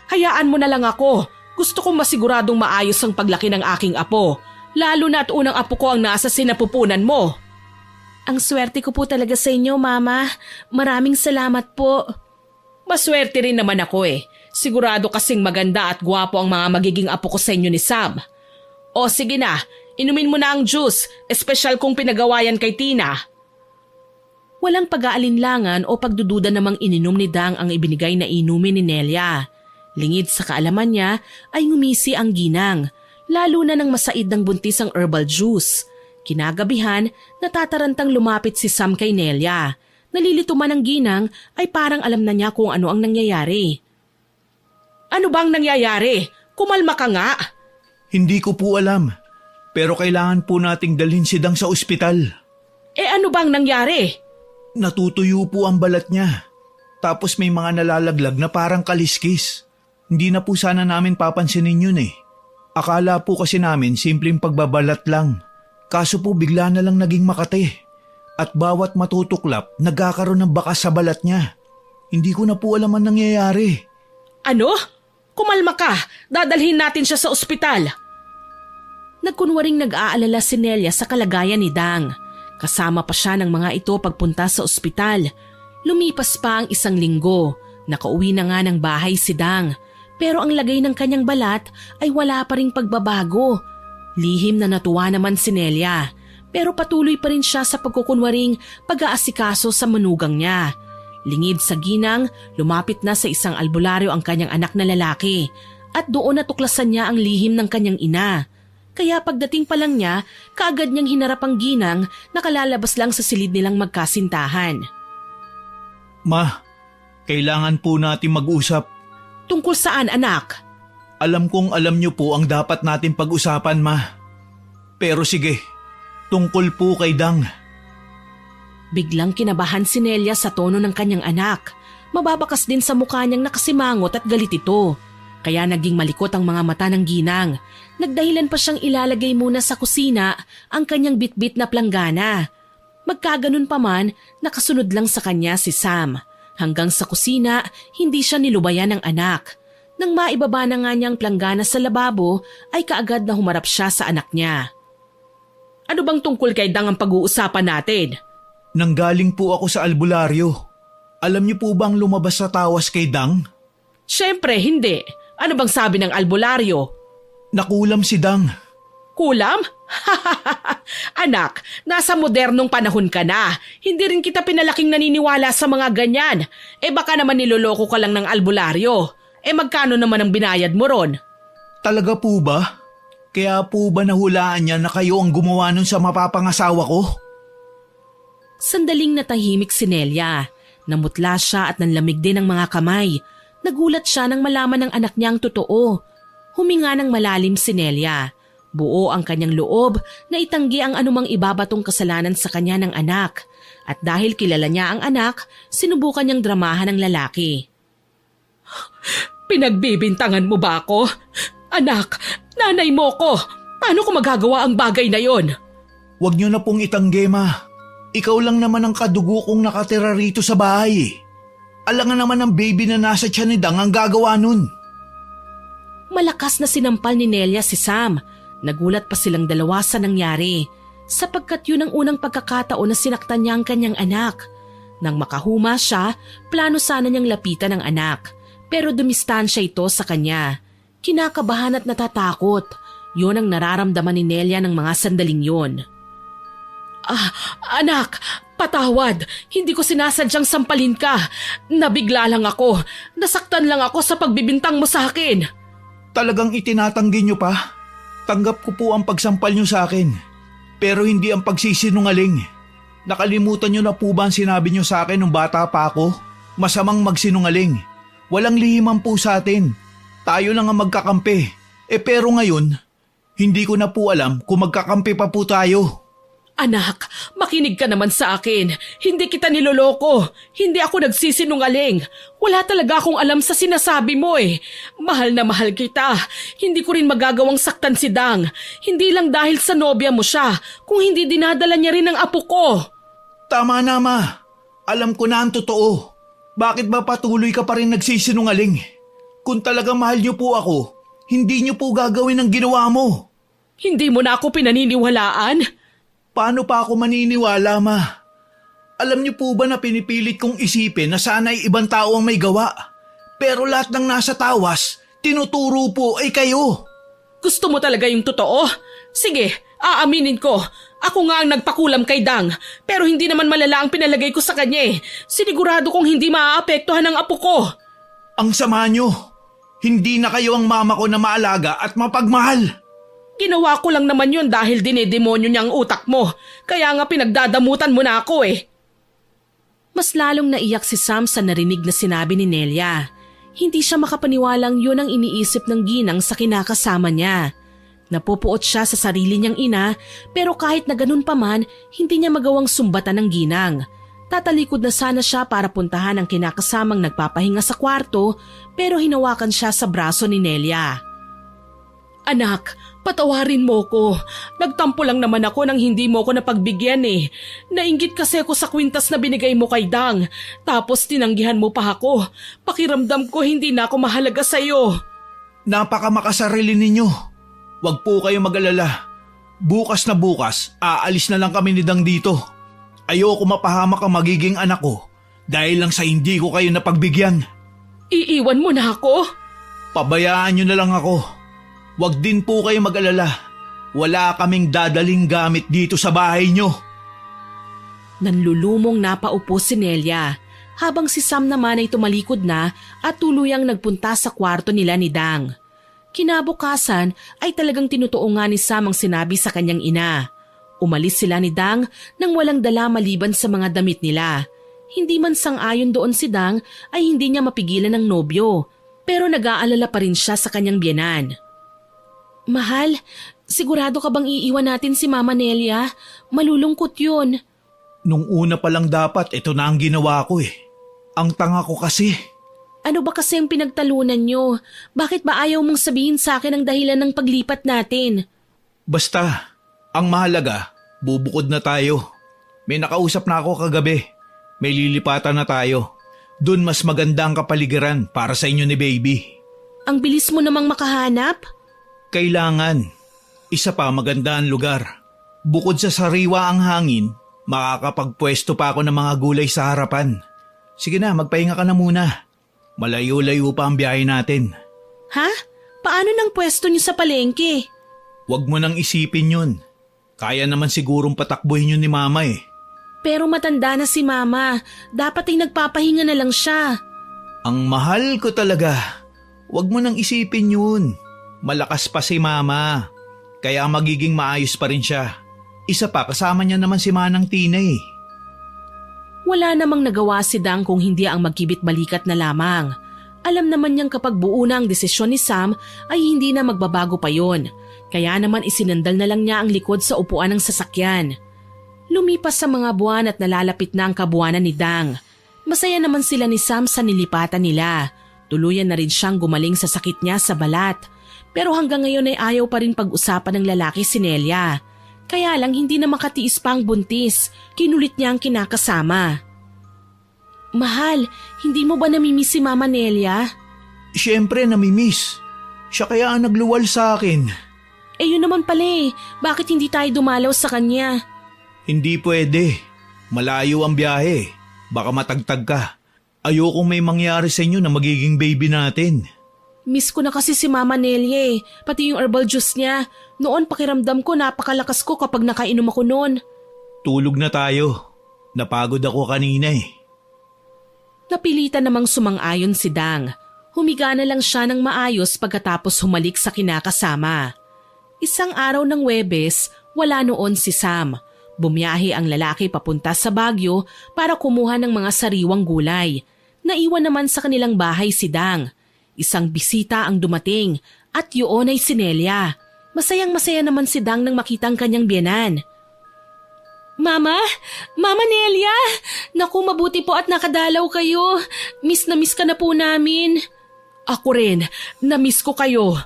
S1: hayaan mo na lang ako. Gusto kong masiguradong maayos ang paglaki ng aking apo, lalo na at unang apo ko ang nasa sinapupunan mo. Ang swerte ko po talaga sa inyo, mama. Maraming salamat po. Maswerte rin naman ako eh. Sigurado kasing maganda at gwapo ang mga magiging apo ko sa inyo ni Sam. O sige na, inumin mo na ang juice, espesyal kong pinagawayan kay Tina. Walang pag-aalinlangan o pagdududa namang ininom ni Dang ang ibinigay na inumin ni Nelia. Lingid sa kaalaman niya ay ngumisi ang ginang, lalo na nang masaid ng buntis ang herbal juice. Kinagabihan, natatarantang lumapit si Sam kay Nelia. Nalilito man ang ginang ay parang alam na niya kung ano ang nangyayari. Ano bang nangyayari? Kumalma ka nga.
S2: Hindi ko po alam, pero kailangan po nating dalhin si Dang sa ospital.
S1: Ano bang nangyari?
S2: Natutuyo po ang balat niya. Tapos may mga nalalaglag na parang kaliskis. Hindi na po sana namin papansinin yun eh. Akala po kasi namin simpleng pagbabalat lang. Kaso po bigla na lang naging makate. At bawat matutuklap, nagkakaroon ng bakas sa balat niya. Hindi ko na po alam ang nangyayari.
S1: Ano? Kumalma ka. Dadalhin natin siya sa ospital. Nagkunwaring nag-aalala si Nelia sa kalagayan ni Dang. Kasama pa siya ng mga ito pagpunta sa ospital. Lumipas pa ang 1 linggo. Nakauwi na nga ng bahay si Dang. Pero ang lagay ng kanyang balat ay wala pa ring pagbabago. Lihim na natuwa naman si Nelia. Pero patuloy pa rin siya sa pagkukunwaring pag-aasikaso sa manugang niya. Lingid sa ginang, lumapit na sa isang albularyo ang kanyang anak na lalaki. At doon natuklasan niya ang lihim ng kanyang ina. Kaya pagdating pa lang niya, kaagad niyang hinarap ang ginang na kalalabas lang sa silid nilang magkasintahan.
S2: Ma, kailangan po natin mag-usap.
S1: Tungkol saan, anak?
S2: Alam kong alam niyo po ang dapat natin pag-usapan, ma. Pero sige, tungkol po kay Dang.
S1: Biglang kinabahan si Nelia sa tono ng kanyang anak. Mababakas din sa mukha niyang nakasimangot at galit ito. Kaya naging malikot ang mga mata ng ginang. Nagdahilan pa siyang ilalagay muna sa kusina ang kanyang bitbit na planggana. Magkaganon pa man, nakasunod lang sa kanya si Sam. Hanggang sa kusina, hindi siya nilubayan ng anak. Nang maibaba na nga niyang planggana sa lababo, ay kaagad na humarap siya sa anak niya. Ano bang tungkol kay Dang ang pag-uusapan natin?
S2: Nanggaling po ako sa albularyo. Alam niyo po bang lumabas sa tawas kay Dang?
S1: Siyempre, hindi. Ano bang sabi ng albularyo?
S2: Nakulam si Dang.
S1: Kulam? Anak, nasa modernong panahon ka na. Hindi rin kita pinalaking naniniwala sa mga ganyan. Baka naman niloloko ka lang ng albularyo. Magkano naman ang binayad mo ron?
S2: Talaga po ba? Kaya po ba nahulaan niya na kayo ang gumawa nun sa mapapangasawa ko?
S1: Sandaling natahimik si Nelia. Namutla siya at nanlamig din ang mga kamay. Nagulat siya nang malaman ng anak niya ang totoo. Huminga ng malalim si Nelia. Buo ang kanyang loob na itanggi ang anumang ibabatong kasalanan sa kanya ng anak. At dahil kilala niya ang anak, sinubukan niyang dramahan ng lalaki. Pinagbibintangan mo ba ako? Anak, nanay mo ko. Paano ko magagawa ang bagay na yon?
S2: Huwag niyo na pong itanggi, ma. Ikaw lang naman ang kadugo kong nakatira rito sa bahay. Alangan naman ang baby na nasa tiyan ni Dang ang gagawa nun.
S1: Malakas na sinampal ni Nelia si Sam. Nagulat pa silang dalawa sa nangyari, sapagkat yun ang unang pagkakataon na sinaktan niya ang kanyang anak. Nang makahuma siya, plano sana niyang lapitan ang anak, pero dumistansya ito sa kanya. Kinakabahan at natatakot. Yun ang nararamdaman ni Nelia ng mga sandaling yun. Anak, patawad. Hindi ko sinasadyang sampalin ka. Nabigla lang ako. Nasaktan lang ako sa pagbibintang mo sa akin.
S2: Talagang itinatanggi niyo pa? Tanggap ko po ang pagsampal niyo sa akin. Pero hindi ang pagsisinungaling. Nakalimutan niyo na po ba ang sinabi niyo sa akin nung bata pa ako? Masamang magsinungaling. Walang lihiman po sa atin. Tayo lang ang magkakampi. Pero ngayon, hindi ko na po alam kung magkakampi pa po tayo.
S1: Anak, makinig ka naman sa akin. Hindi kita niloloko. Hindi ako nagsisinungaling. Wala talaga akong alam sa sinasabi mo eh. Mahal na mahal kita. Hindi ko rin magagawang saktan si Dang. Hindi lang dahil sa nobya mo siya, kung hindi dinadala niya rin ang apo ko.
S2: Tama na, Ma. Alam ko na ang totoo. Bakit ba patuloy ka pa rin nagsisinungaling? Kung talagang mahal niyo po ako, hindi niyo po gagawin ang ginawa mo.
S1: Hindi mo na ako pinaniniwalaan?
S2: Paano pa ako maniniwala, Ma? Alam niyo po ba na pinipilit kong isipin na sana'y ibang tao ang may gawa? Pero lahat ng nasa tawas, tinuturo po ay kayo.
S1: Gusto mo talaga yung totoo? Sige, aaminin ko. Ako nga ang nagpakulam kay Dang, pero hindi naman malala ang pinalagay ko sa kanya eh. Sinigurado kong hindi maaapektuhan ang apo ko.
S2: Ang sama niyo. Hindi na kayo ang mama ko na maalaga at mapagmahal.
S1: Ginawa ko lang naman yun dahil dinedemonyo niya ang utak mo. Kaya nga pinagdadamutan mo na ako eh. Mas lalong naiyak si Sam sa narinig na sinabi ni Nelia. Hindi siya makapaniwalang yun ang iniisip ng ginang sa kinakasama niya. Napupuot siya sa sarili niyang ina, pero kahit na ganun pa man, hindi niya magawang sumbatan ng ginang. Tatalikod na sana siya para puntahan ang kinakasamang nagpapahinga sa kwarto, pero hinawakan siya sa braso ni Nelia. Anak, patawarin mo ko. Nagtampo lang naman ako nang hindi mo ko napagbigyan eh. Nainggit kasi ako sa kwintas na binigay mo kay Dang. Tapos tinanggihan mo pa ako. Pakiramdam ko hindi na ako mahalaga sa'yo.
S2: Napakamakasarili ninyo. Huwag po kayo mag-alala. Bukas na bukas, aalis na lang kami ni Dang dito. Ayoko mapahamak ang magiging anak ko dahil lang sa hindi ko kayo napagbigyan.
S1: Iiwan mo na ako?
S2: Pabayaan nyo na lang ako. Huwag din po kayo mag-alala. Wala kaming dadaling gamit dito sa bahay nyo.
S1: Nanlulumong napaupo si Nelia, habang si Sam naman ay tumalikod na at tuluyang nagpunta sa kwarto nila ni Dang. Kinabukasan ay talagang tinutuo nga ni Sam ang sinabi sa kanyang ina. Umalis sila ni Dang nang walang dala maliban sa mga damit nila. Hindi man sang-ayon doon si Dang ay hindi niya mapigilan ng nobyo, pero nag-aalala pa rin siya sa kanyang biyenan. Mahal, sigurado ka bang iiwan natin si Mama Nelia? Malulungkot yun.
S2: Nung una pa lang dapat ito na ang ginawa ko eh. Ang tanga ko kasi.
S1: Ano ba kasi ang pinagtalunan nyo? Bakit ba ayaw mong sabihin sa akin ang dahilan ng paglipat natin?
S2: Basta, ang mahalaga, bubukod na tayo. May nakausap na ako kagabi. May lilipatan na tayo. Doon mas maganda ang kapaligiran para sa inyo ni baby.
S1: Ang bilis mo namang makahanap?
S2: Kailangan. Isa pa, maganda ang lugar. Bukod sa sariwa ang hangin, makakapagpwesto pa ako ng mga gulay sa harapan. Sige na, magpahinga ka na muna. Malayo-layo pa ang biyahe natin.
S1: Ha? Paano nang pwesto niyo sa palengke?
S2: Huwag mo nang isipin yun. Kaya naman sigurong patakbuhin yun ni Mama eh.
S1: Pero matanda na si Mama. Dapat ay nagpapahinga na lang siya.
S2: Ang mahal ko talaga. Huwag mo nang isipin yun. Malakas pa si Mama. Kaya magiging maayos pa rin siya. Isa pa, kasama niya naman si Manang Tina eh.
S1: Wala namang nagawa si Dang kung hindi ang magkibit-balikat na lamang. Alam naman niyang kapag buo na ang desisyon ni Sam ay hindi na magbabago pa yon. Kaya naman isinandal na lang niya ang likod sa upuan ng sasakyan. Lumipas sa mga buwan at nalalapit na ang kabuwanan ni Dang. Masaya naman sila ni Sam sa nilipatan nila. Tuluyan na rin siyang gumaling sa sakit niya sa balat. Pero hanggang ngayon ay ayaw pa rin pag-usapan ng lalaki si Nelia. Kaya lang hindi na makatiis pa ang buntis. Kinulit niya ang kinakasama. Mahal, hindi mo ba namimiss si Mama Nelia?
S2: Siyempre namimiss. Siya kaya ang nagluwal sa akin.
S1: Yun naman pala eh. Bakit hindi tayo dumalaw sa kanya?
S2: Hindi pwede. Malayo ang biyahe. Baka matagtag ka. Ayokong may mangyari sa inyo na magiging baby natin.
S1: Miss ko na kasi si Mama Nelia eh. Pati yung herbal juice niya. Noon pakiramdam ko napakalakas ko kapag nakainom ako noon.
S2: Tulog na tayo. Napagod ako kanina eh.
S1: Napilitan namang sumang-ayon si Dang. Humiga na lang siya ng maayos pagkatapos humalik sa kinakasama. Isang araw ng Huwebes, Wala noon si Sam. Bumiyahe ang lalaki papunta sa Baguio para kumuha ng mga sariwang gulay. Naiwan naman sa kanilang bahay si Dang. Isang bisita ang dumating at yun ay si Nelia. Masayang-masaya naman si Dang nang makita ang kanyang biyenan. Mama! Mama Nelia! Naku, mabuti po at nakadalaw kayo. Miss na miss ka na po namin. Ako rin, na-miss ko kayo.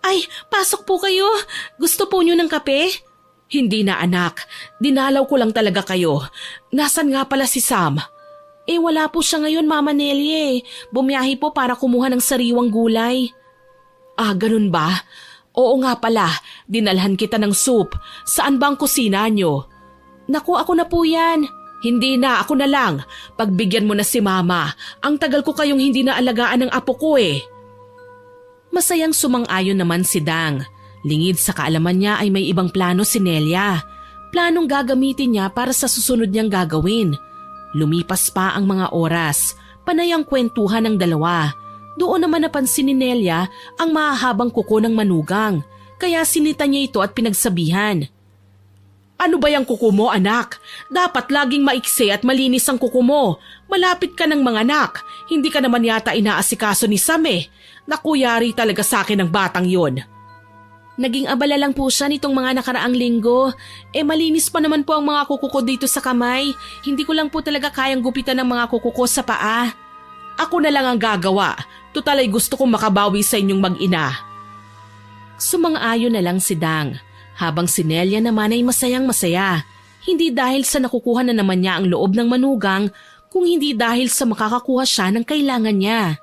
S1: Ay, pasok po kayo. Gusto po niyo ng kape? Hindi na anak, dinalaw ko lang talaga kayo. Nasaan nga pala si Sam? Wala po siya ngayon, Mama Nelia. Bumiyahe po para kumuha ng sariwang gulay. Ah, ganun ba? Oo nga pala, dinalhan kita ng soup. Saan ba ang kusina nyo? Naku, ako na po yan. Hindi na, ako na lang. Pagbigyan mo na si Mama. Ang tagal ko kayong hindi na alagaan ng apo ko eh. Masayang sumang-ayon naman si Dang. Lingid sa kaalaman niya ay may ibang plano si Nelia. Planong gagamitin niya para sa susunod niyang gagawin. Lumipas pa ang mga oras. Panay ang kwentuhan ng dalawa. Doon naman napansin ni Nelia ang mahahabang kuko ng manugang. Kaya sinita niya ito at pinagsabihan. Ano ba yung kuko mo, anak? Dapat laging maiksi at malinis ang kuko mo. Malapit ka ng mga anak. Hindi ka naman yata inaasikaso ni Sam eh. Nakuyari talaga sa akin ang batang yon. Naging abala lang po siya nitong mga nakaraang linggo. Malinis pa naman po ang mga kuko ko dito sa kamay. Hindi ko lang po talaga kayang gupitan ng mga kuko ko sa paa. Ako na lang ang gagawa. Tutal ay gusto kong makabawi sa inyong mag-ina. Sumang-ayon na lang si Dang. Habang si Nelia naman ay masayang-masaya. Hindi dahil sa nakukuha na naman niya ang loob ng manugang, kung hindi dahil sa makakakuha siya ng kailangan niya.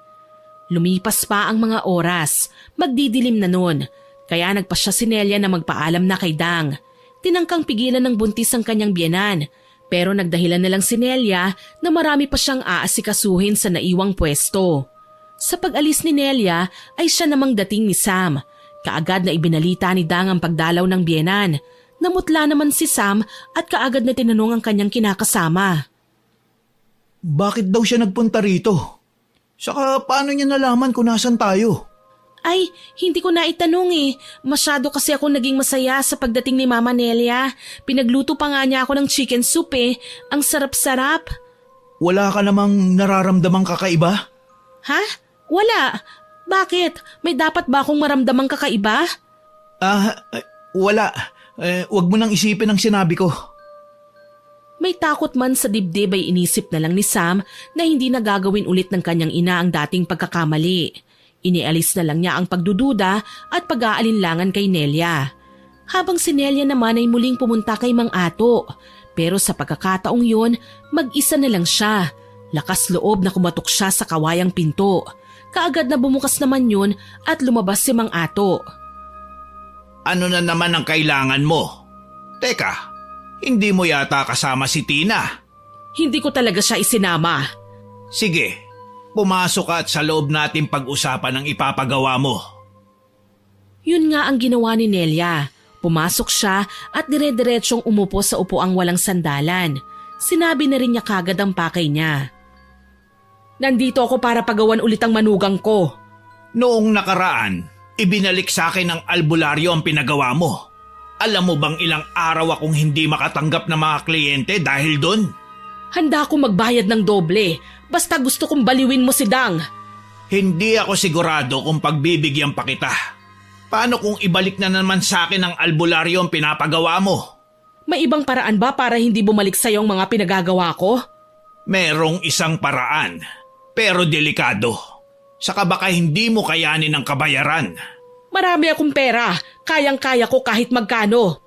S1: Lumipas pa ang mga oras, magdidilim na nun, kaya nagpasya si Nelia na magpaalam na kay Dang. Tinangkang pigilan ng buntis ang kanyang biyenan, pero nagdahilan na lang si Nelia na marami pa siyang aasikasuhin sa naiwang pwesto. Sa pag-alis ni Nelia ay siya namang dating ni Sam. Kaagad na ibinalita ni Dang ang pagdalaw ng biyenan. Namutla naman si Sam at kaagad na tinanong ang kanyang kinakasama.
S2: Bakit daw siya nagpunta rito? Saka paano niya nalaman kung nasan tayo?
S1: Ay, hindi ko na itanong eh. Masyado kasi ako naging masaya sa pagdating ni Mama Nelia. Pinagluto pa nga niya ako ng chicken soup eh. Ang sarap-sarap.
S2: Wala ka namang nararamdamang kakaiba?
S1: Ha? Wala. Bakit? May dapat ba akong maramdamang kakaiba?
S2: Wala. Wag mo nang isipin ang sinabi ko.
S1: May takot man sa dibdib ay inisip na lang ni Sam na hindi na gagawin ulit ng kanyang ina ang dating pagkakamali. Inialis na lang niya ang pagdududa at pag-aalinlangan kay Nelia. Habang si Nelia naman ay muling pumunta kay Mang Ato. Pero sa pagkakataong yun, mag-isa na lang siya. Lakas loob na kumatok siya sa kawayang pinto. Kaagad na bumukas naman yun at lumabas si Mang Ato.
S2: Ano na naman ang kailangan mo? Teka, hindi mo yata kasama si Tina.
S1: Hindi ko talaga siya isinama.
S2: Sige, pumasok ka at sa loob natin pag-usapan ang ipapagawa mo.
S1: Yun nga ang ginawa ni Nelia. Pumasok siya at dire-diretsyong umupo sa upuang walang sandalan. Sinabi na rin niya kagad ang pakay niya. Nandito ako para pagawan ulit ang manugang ko.
S2: Noong nakaraan, ibinalik sa akin ng albularyo ang pinagawa mo. Alam mo bang ilang araw akong hindi makatanggap ng mga kliyente dahil doon?
S1: Handa akong magbayad ng doble. Basta gusto kong baliwin mo si Dang.
S2: Hindi ako sigurado kung pagbibigyan pa kita. Paano kung ibalik na naman sa akin ang albularyo ang pinapagawa mo?
S1: May ibang paraan ba para hindi bumalik sa'yo ang mga pinagagawa ko?
S2: Merong isang paraan. Pero delikado. Saka baka hindi mo kayanin ang kabayaran.
S1: Marami akong pera. Kayang-kaya ko kahit magkano.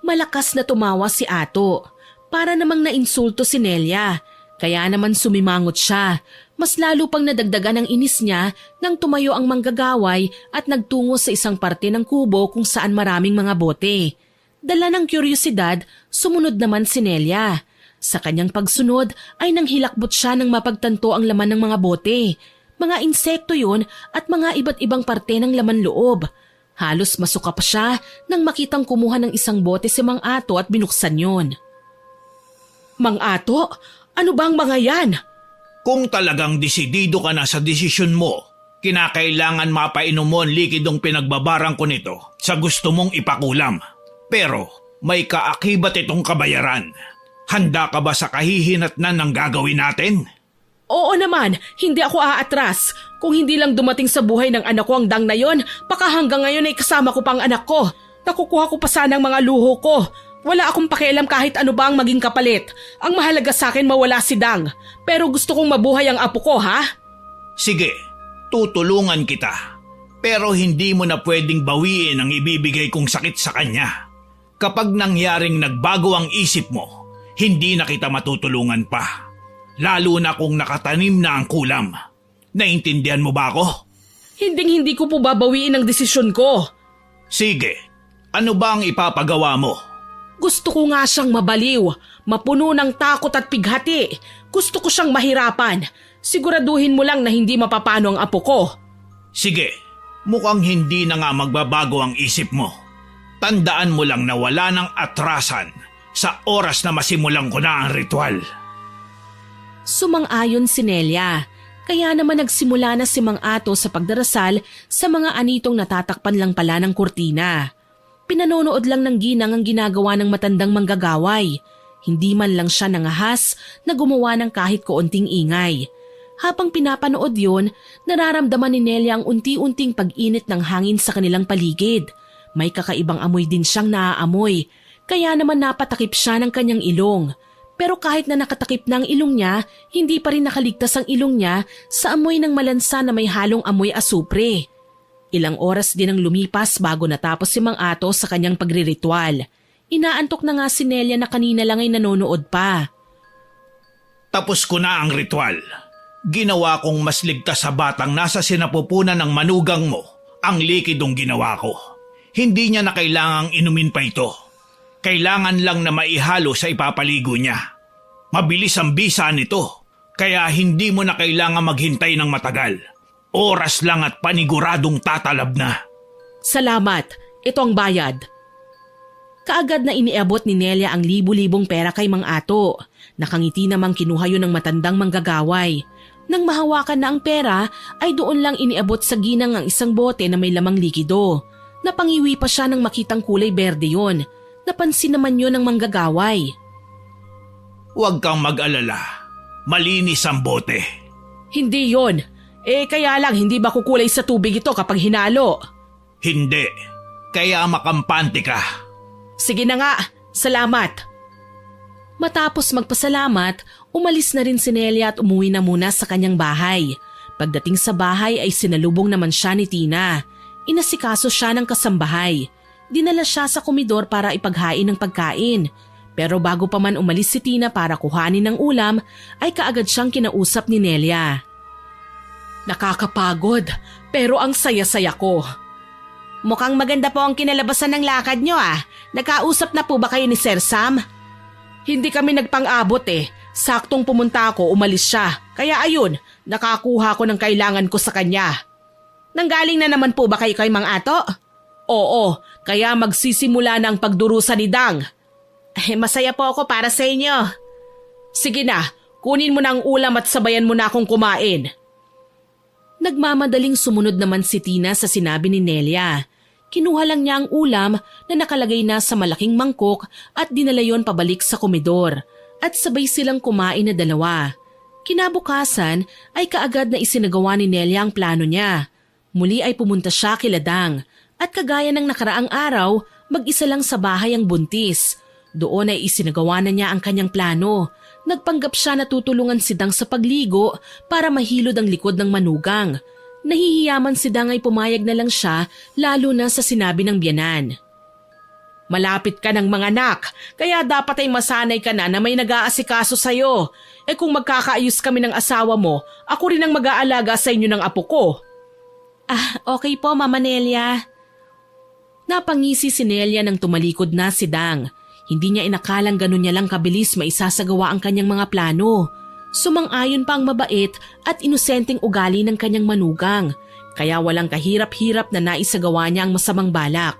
S1: Malakas na tumawa si Ato. Para namang nainsulto si Nelia. Kaya naman sumimangot siya. Mas lalo pang nadagdagan ang inis niya nang tumayo ang manggagaway at nagtungo sa isang parte ng kubo kung saan maraming mga bote. Dala ng kuryosidad, sumunod naman si Nelia. Sa kanyang pagsunod ay nanghilakbot siya nang mapagtanto ang laman ng mga bote. Mga insekto yun at mga iba't ibang parte ng laman loob. Halos masuka pa siya nang makitang kumuha ng isang bote si Mang Ato at binuksan yun. Mang Ato, ano bang mga yan?
S2: Kung talagang desidido ka na sa desisyon mo, kinakailangan mapainom mo ang likidong pinagbabarang ko nito sa gusto mong ipakulam. Pero may kaakibat itong kabayaran. Handa ka ba sa kahihinatnan ng gagawin natin?
S1: Oo naman, hindi ako aatras. Kung hindi lang dumating sa buhay ng anak ko ang dang na yon, baka hanggang ngayon ay kasama ko pa ang anak ko. Nakukuha ko pa sana ang mga luho ko. Wala akong pakialam kahit ano ba ang maging kapalit. Ang mahalaga sa akin mawala si Dang. Pero gusto kong mabuhay ang apo ko, ha?
S2: Sige, tutulungan kita. Pero hindi mo na pwedeng bawiin ang ibibigay kong sakit sa kanya. Kapag nangyaring nagbago ang isip mo, hindi na kita matutulungan pa. Lalo na kung nakatanim na ang kulam. Naintindihan mo ba ako?
S1: Hindi ko po babawiin ang desisyon ko.
S2: Sige, ano ba ang ipapagawa mo?
S1: Gusto ko nga siyang mabaliw, mapuno ng takot at pighati. Gusto ko siyang mahirapan. Siguraduhin mo lang na hindi mapapano ang apo ko.
S2: Sige, mukhang hindi na nga magbabago ang isip mo. Tandaan mo lang na wala ng atrasan sa oras na masimulan ko na ang ritual.
S1: Sumang-ayon si Nelia. Kaya naman nagsimula na si Mang Ato sa pagdarasal sa mga anitong natatakpan lang pala ng kurtina. Pinanonood lang ng ginang ang ginagawa ng matandang manggagaway. Hindi man lang siya nangahas na gumawa ng kahit kaunting ingay. Habang pinapanood yon, nararamdaman ni Nelia ang unti-unting pag-init ng hangin sa kanilang paligid. May kakaibang amoy din siyang naaamoy, kaya naman napatakip siya ng kanyang ilong. Pero kahit na nakatakip na ang ilong niya, hindi pa rin nakaligtas ang ilong niya sa amoy ng malansa na may halong amoy asupre. Ilang oras din ang lumipas bago natapos si Mang Ato sa kanyang pagriritual. Inaantok na nga si Nelia na kanina lang ay nanonood pa.
S2: Tapos ko na ang ritual. Ginawa kong mas ligtas sa batang nasa sinapupunan ng manugang mo ang likidong ginawa ko. Hindi niya na kailangang inumin pa ito. Kailangan lang na maihalo sa ipapaligo niya. Mabilis ang bisa nito, kaya hindi mo na kailangan maghintay ng matagal. Oras lang at paniguradong tatalab na.
S1: Salamat, ito ang bayad. Kaagad na iniabot ni Nelia ang libu-libong pera kay Mang Ato. Nakangiti namang kinuha yun ng matandang manggagaway. Nang mahawakan na ang pera, ay doon lang iniabot sa ginang ang isang bote na may lamang likido. Napangiwi pa siya nang makitang kulay berde yon. Napansin naman yun ng manggagaway.
S2: Huwag kang mag-alala. Malinis ang bote.
S1: Hindi yon. Kaya lang hindi ba kukulay sa tubig ito kapag hinalo?
S2: Hindi. Kaya makampante ka.
S1: Sige na nga. Salamat. Matapos magpasalamat, umalis na rin si Nelia at umuwi na muna sa kanyang bahay. Pagdating sa bahay ay sinalubong naman siya ni Tina. Inasikaso siya ng kasambahay. Dinala siya sa komedor para ipaghain ng pagkain. Pero bago pa man umalis si Tina para kuhanin ng ulam, ay kaagad siyang kinausap ni Nelia. Nakakapagod, pero ang saya-saya ko. Mukhang maganda po ang kinalabasan ng lakad nyo ah. Nagkausap na po ba kayo ni Sir Sam? Hindi kami nagpang-abot eh. Saktong pumunta ako, umalis siya. Kaya ayun, nakakuha ko ng kailangan ko sa kanya. Nanggaling na naman po ba kayo kay Mang Ato? Oo, kaya magsisimula na ang pagdurusa ni Dang. Masaya po ako para sa inyo. Sige na, kunin mo na ang ulam at sabayan mo na akong kumain. Nagmamadaling sumunod naman si Tina sa sinabi ni Nelia. Kinuha lang niya ang ulam na nakalagay na sa malaking mangkok at dinala yon pabalik sa komedor at sabay silang kumain na dalawa. Kinabukasan ay kaagad na isinagawa ni Nelia ang plano niya. Muli ay pumunta siya kila Dang at kagaya ng nakaraang araw, mag-isa lang sa bahay ang buntis. Doon ay isinagawa na niya ang kanyang plano. Nagpanggap siya na tutulungan si Dang sa pagligo para mahilod ang likod ng manugang. Nahihiyaman si Dang ay pumayag na lang siya lalo na sa sinabi ng biyanan. Malapit ka ng mga anak, kaya dapat ay masanay ka na may nag-aasikaso sa'yo. Kung magkakaayos kami ng asawa mo, ako rin ang mag-aalaga sa inyo ng apo ko. Okay po, Mama Nelia. Napangisi si Nelia nang tumalikod na si Dang. Hindi niya inakalang ganun niya lang kabilis maisasagawa ang kanyang mga plano. Sumang-ayon pa ang mabait at inosenteng ugali ng kanyang manugang, kaya walang kahirap-hirap na naisagawa niya ang masamang balak.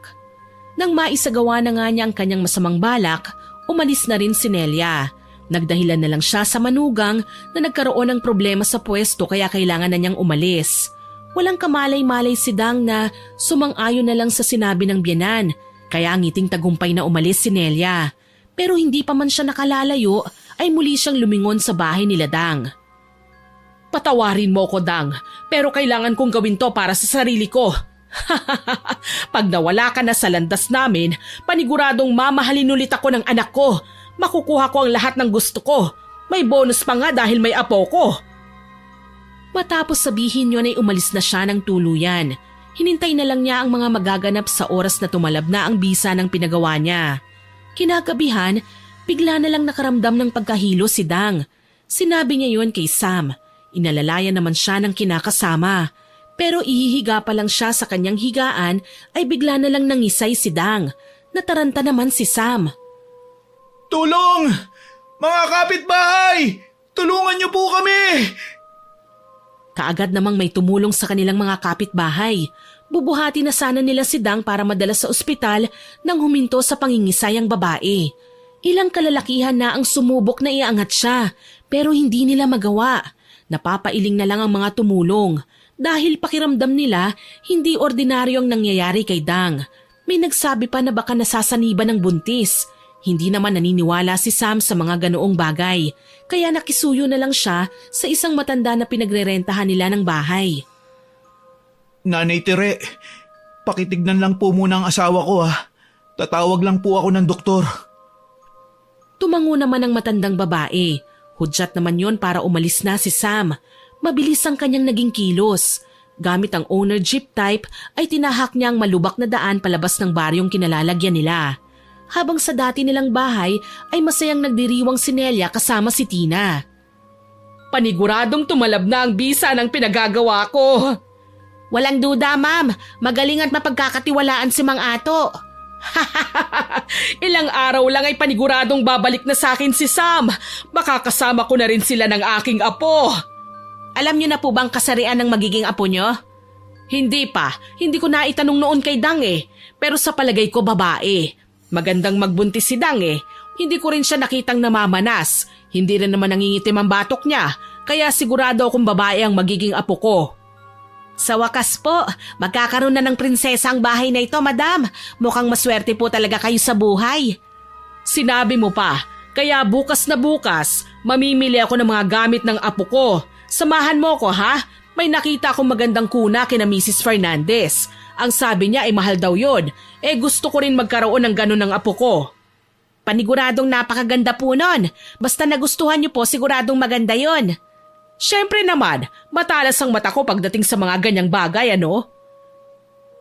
S1: Nang maisagawa na nga niya ang kanyang masamang balak, umalis na rin si Nelia. Nagdahilan na lang siya sa manugang na nagkaroon ng problema sa pwesto kaya kailangan na niyang umalis. Walang kamalay-malay si Dang na sumang-ayon na lang sa sinabi ng biyanan, Kaya ngiting tagumpay na umalis si Nelia. Pero hindi pa man siya nakalalayo ay muli siyang lumingon sa bahay nila Dang. Patawarin mo ko, Dang, pero kailangan kong gawin to para sa sarili ko. Pag nawala ka na sa landas namin, paniguradong mamahalin ulit ako ng anak ko. Makukuha ko ang lahat ng gusto ko. May bonus pa nga dahil may apo ko. Matapos sabihin yun ay umalis na siya ng tuluyan. Hinintay na lang niya ang mga magaganap sa oras na tumalab na ang bisa ng pinagawa niya. Kinagabihan, bigla na lang nakaramdam ng pagkahilo si Dang. Sinabi niya yun kay Sam. Inalalayan naman siya ng kinakasama. Pero ihihiga pa lang siya sa kanyang higaan ay bigla na lang nangisay si Dang. Nataranta naman si Sam.
S2: Tulong! Mga kapitbahay! Tulungan niyo po kami!
S1: Kaagad namang may tumulong sa kanilang mga kapitbahay. Bubuhati na sana nila si Dang para madala sa ospital nang huminto sa pangingisay ang babae. Ilang kalalakihan na ang sumubok na iangat siya pero hindi nila magawa. Napapailing na lang ang mga tumulong dahil pakiramdam nila hindi ordinaryo ang nangyayari kay Dang. May nagsabi pa na baka nasasaniba ng buntis. Hindi naman naniniwala si Sam sa mga ganoong bagay, kaya nakisuyo na lang siya sa isang matanda na pinagrerentahan nila ng bahay.
S2: Nanay Tere, pakitignan lang po muna ang asawa ko ha. Tatawag lang po ako ng doktor.
S1: Tumango naman ang matandang babae. Hudyat naman yon para umalis na si Sam. Mabilis ang kanyang naging kilos. Gamit ang owner jeep type ay tinahak niya ang malubak na daan palabas ng baryong kinalalagyan nila. Habang sa dati nilang bahay ay masayang nagdiriwang si Nelia kasama si Tina. Paniguradong tumalab na ang bisa ng pinagagawa ko. Walang duda, ma'am. Magaling at mapagkakatiwalaan si Mang Ato. Ilang araw lang ay paniguradong babalik na sa akin si Sam. Makakasama ko na rin sila ng aking apo. Alam niyo na po bang kasarian ng magiging apo niyo? Hindi pa. Hindi ko naitanong noon kay Dang eh. Pero sa palagay ko babae. Magandang magbuntis si Dang eh. Hindi ko rin siya nakitang namamanas. Hindi rin naman nangingitim ang batok niya. Kaya sigurado akong babae ang magiging apo ko. Sa wakas po, magkakaroon na ng prinsesa ang bahay na ito, madam. Mukhang maswerte po talaga kayo sa buhay. Sinabi mo pa. Kaya bukas na bukas, mamimili ako ng mga gamit ng apo ko. Samahan mo ko ha? May nakita akong magandang kuna kina Mrs. Fernandez. Ang sabi niya ay mahal daw yun. Gusto ko rin magkaroon ng ganun ng apo ko. Paniguradong napakaganda po nun. Basta nagustuhan niyo po, siguradong maganda yon. Siyempre naman, matalas ang mata ko pagdating sa mga ganyang bagay, ano?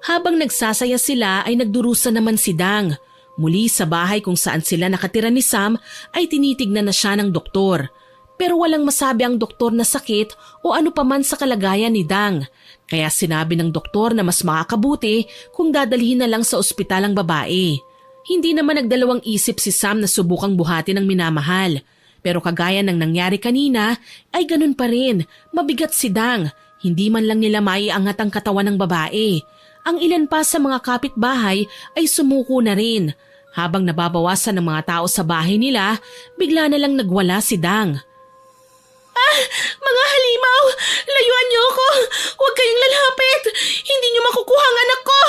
S1: Habang nagsasaya sila ay nagdurusa naman si Dang. Muli sa bahay kung saan sila nakatira ni Sam ay tinitignan na siya ng doktor. Pero walang masabi ang doktor na sakit o ano paman sa kalagayan ni Dang. Kaya sinabi ng doktor na mas makakabuti kung dadalhin na lang sa ospital ang babae. Hindi naman nagdalawang isip si Sam na subukang buhatin ng minamahal. Pero kagaya ng nangyari kanina ay ganun pa rin. Mabigat si Dang. Hindi man lang nila maiangat ang katawan ng babae. Ang ilan pa sa mga kapitbahay ay sumuko na rin. Habang nababawasan ng mga tao sa bahay nila, bigla na lang nagwala si Dang. Mga halimaw! Layuan niyo ako! Huwag kayong lalapit! Hindi niyo makukuha ang anak ko!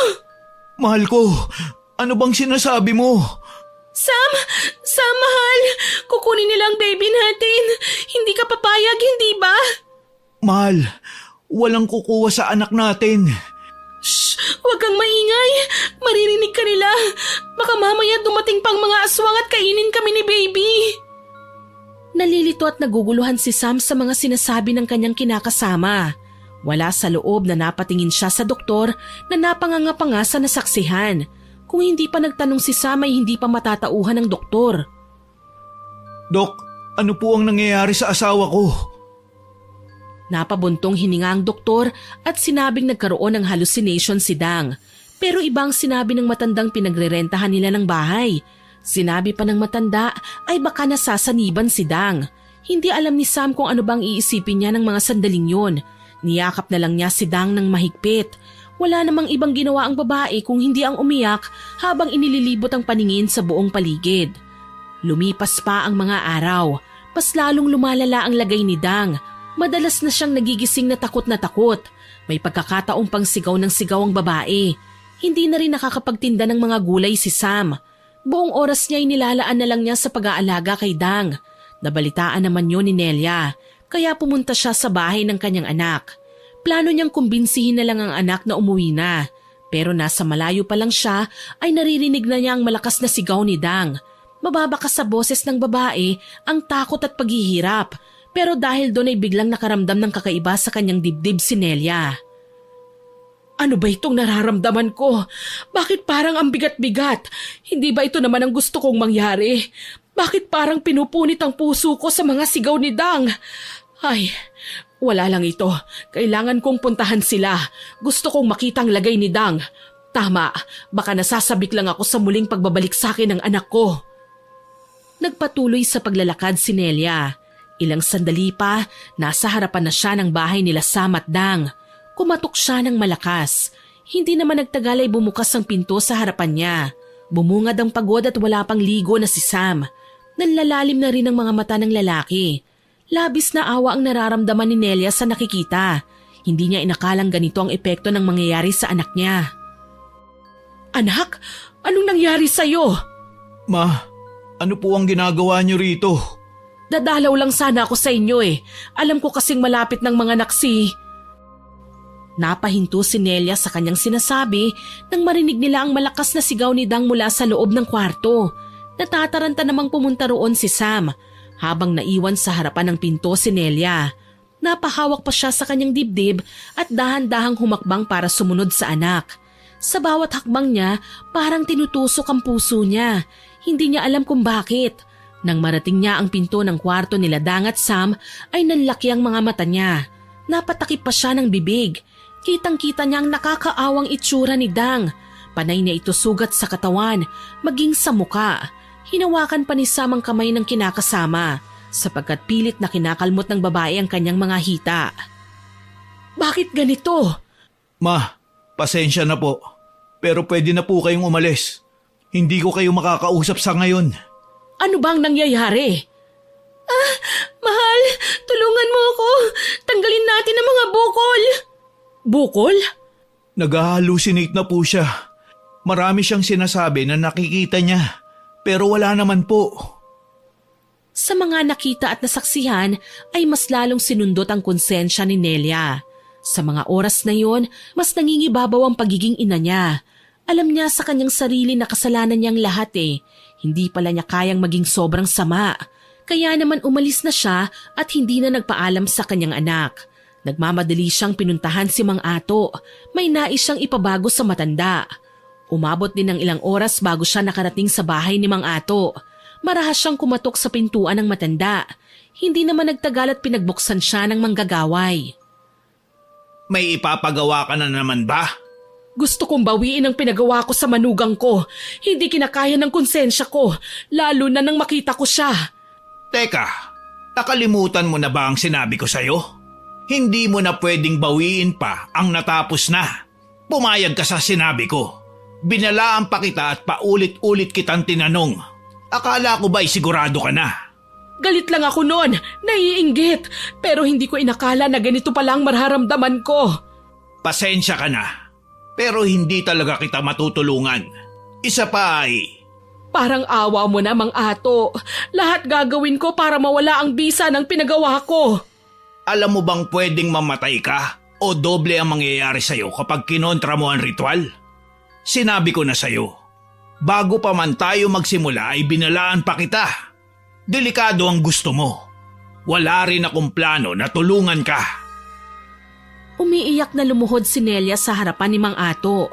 S2: Mahal ko, ano bang sinasabi mo?
S1: Sam, mahal! Kukunin nila ang baby natin! Hindi ka papayag, hindi ba?
S2: Mahal, walang kukuha sa anak natin.
S1: Shh! Huwag kang maingay! Maririnig ka nila! Baka mamaya dumating pang mga aswang at kainin kami ni baby! Nalilito at naguguluhan si Sam sa mga sinasabi ng kanyang kinakasama. Wala sa loob na napatingin siya sa doktor na napanganga sa nasaksihan. Kung hindi pa nagtanong si Sam ay hindi pa matatauhan ng doktor.
S2: Dok, ano po ang nangyayari sa asawa ko?
S1: Napabuntong hininga ang doktor at sinabing nagkaroon ng hallucination si Dang. Pero ibang sinabi ng matandang pinagrerentahan nila ng bahay. Sinabi pa ng matanda ay baka nasasaniban si Dang. Hindi alam ni Sam kung ano bang iisipin niya ng mga sandaling yun. Niyakap na lang niya si Dang ng mahigpit. Wala namang ibang ginawa ang babae kung hindi ang umiyak habang inililibot ang paningin sa buong paligid. Lumipas pa ang mga araw. Mas lalong lumalala ang lagay ni Dang. Madalas na siyang nagigising na takot na takot. May pagkakataong pang sigaw ng sigaw ang babae. Hindi na rin nakakapagtinda ng mga gulay si Sam. Buong oras niya ay nilalaan na lang niya sa pag-aalaga kay Dang. Nabalitaan naman yun ni Nelia, kaya pumunta siya sa bahay ng kanyang anak. Plano niyang kumbinsihin na lang ang anak na umuwi na. Pero nasa malayo pa lang siya ay naririnig na niya ang malakas na sigaw ni Dang. Mababakas sa boses ng babae ang takot at paghihirap. Pero dahil doon ay biglang nakaramdam ng kakaiba sa kanyang dibdib si Nelia. Ano ba itong nararamdaman ko? Bakit parang ang bigat-bigat? Hindi ba ito naman ang gusto kong mangyari? Bakit parang pinupunit ang puso ko sa mga sigaw ni Dang? Ay, wala lang ito. Kailangan kong puntahan sila. Gusto kong makitang lagay ni Dang. Tama, baka nasasabik lang ako sa muling pagbabalik sa akin ng anak ko. Nagpatuloy sa paglalakad si Nelia. Ilang sandali pa, nasa harapan na siya ng bahay nila Sam at Dang. Kumatok siya ng malakas. Hindi naman nagtagal ay bumukas ang pinto sa harapan niya. Bumungad ang pagod at wala pang ligo na si Sam. Nanlalalim na rin ang mga mata ng lalaki. Labis na awa ang nararamdaman ni Nelia sa nakikita. Hindi niya inakalang ganito ang epekto ng mangyayari sa anak niya. Anak, anong nangyari sa'yo?
S2: Ma, ano po ang ginagawa niyo rito?
S1: Dadalaw lang sana ako sa inyo eh. Alam ko kasing malapit ng mga naksi. Napahinto si Nelia sa kanyang sinasabi nang marinig nila ang malakas na sigaw ni Dang mula sa loob ng kwarto. Natataranta namang pumunta roon si Sam habang naiwan sa harapan ng pinto si Nelia. Napahawak pa siya sa kanyang dibdib at dahan-dahang humakbang para sumunod sa anak. Sa bawat hakbang niya, parang tinutusok ang puso niya. Hindi niya alam kung bakit. Nang marating niya ang pinto ng kwarto nila Dang at Sam, ay nanlaki ang mga mata niya. Napatakip pa siya ng bibig. Kitang-kita niya ang nakakaawang itsura ni Dang. Panay na ito sugat sa katawan, maging sa muka. Hinawakan pa ni Sam ang kamay ng kinakasama, sapagkat pilit na kinakalmot ng babae ang kanyang mga hita. Bakit ganito?
S2: Ma, pasensya na po. Pero pwede na po kayong umalis. Hindi ko kayo makakausap sa ngayon.
S1: Ano bang nangyayari? Mahal, tulungan mo ako. Tanggalin natin ang mga bukol. Bukol?
S2: Nag-hallucinate na po siya. Marami siyang sinasabi na nakikita niya, pero wala naman po.
S1: Sa mga nakita at nasaksihan ay mas lalong sinundot ang konsensya ni Nelia. Sa mga oras na yon, mas nangingibabaw ang pagiging ina niya. Alam niya sa kanyang sarili na kasalanan niyang lahat eh. Hindi pala niya kayang maging sobrang sama. Kaya naman umalis na siya at hindi na nagpaalam sa kanyang anak. Nagmamadali siyang pinuntahan si Mang Ato. May nais siyang ipabago sa matanda. Umabot din ng ilang oras bago siya nakarating sa bahay ni Mang Ato. Marahas siyang kumatok sa pintuan ng matanda. Hindi naman nagtagal at pinagbuksan siya ng manggagaway.
S2: May ipapagawa ka na naman ba?
S1: Gusto kong bawiin ang pinagawa ko sa manugang ko. Hindi kinakaya ng konsensya ko, lalo na nang makita ko siya.
S2: Teka, nakalimutan mo na ba ang sinabi ko sa'yo? Hindi mo na pwedeng bawiin pa ang natapos na. Pumayag ka sa sinabi ko. Binalaan pa kita at paulit-ulit kitang tinanong. Akala ko ba'y sigurado ka na?
S1: Galit lang ako noon, naiinggit, pero hindi ko inakala na ganito palang mararamdaman ko.
S2: Pasensya ka na, pero hindi talaga kita matutulungan. Isa pa ay...
S1: Parang awa mo na, Mang Ato. Lahat gagawin ko para mawala ang bisa ng pinagawa ko.
S2: Alam mo bang pwedeng mamatay ka o doble ang mangyayari sa'yo kapag kinontra mo ang ritual? Sinabi ko na sa'yo, bago pa man tayo magsimula ay binalaan pa kita. Delikado ang gusto mo. Wala rin akong plano na tulungan ka.
S1: Umiiyak na lumuhod si Nelia sa harapan ni Mang Ato.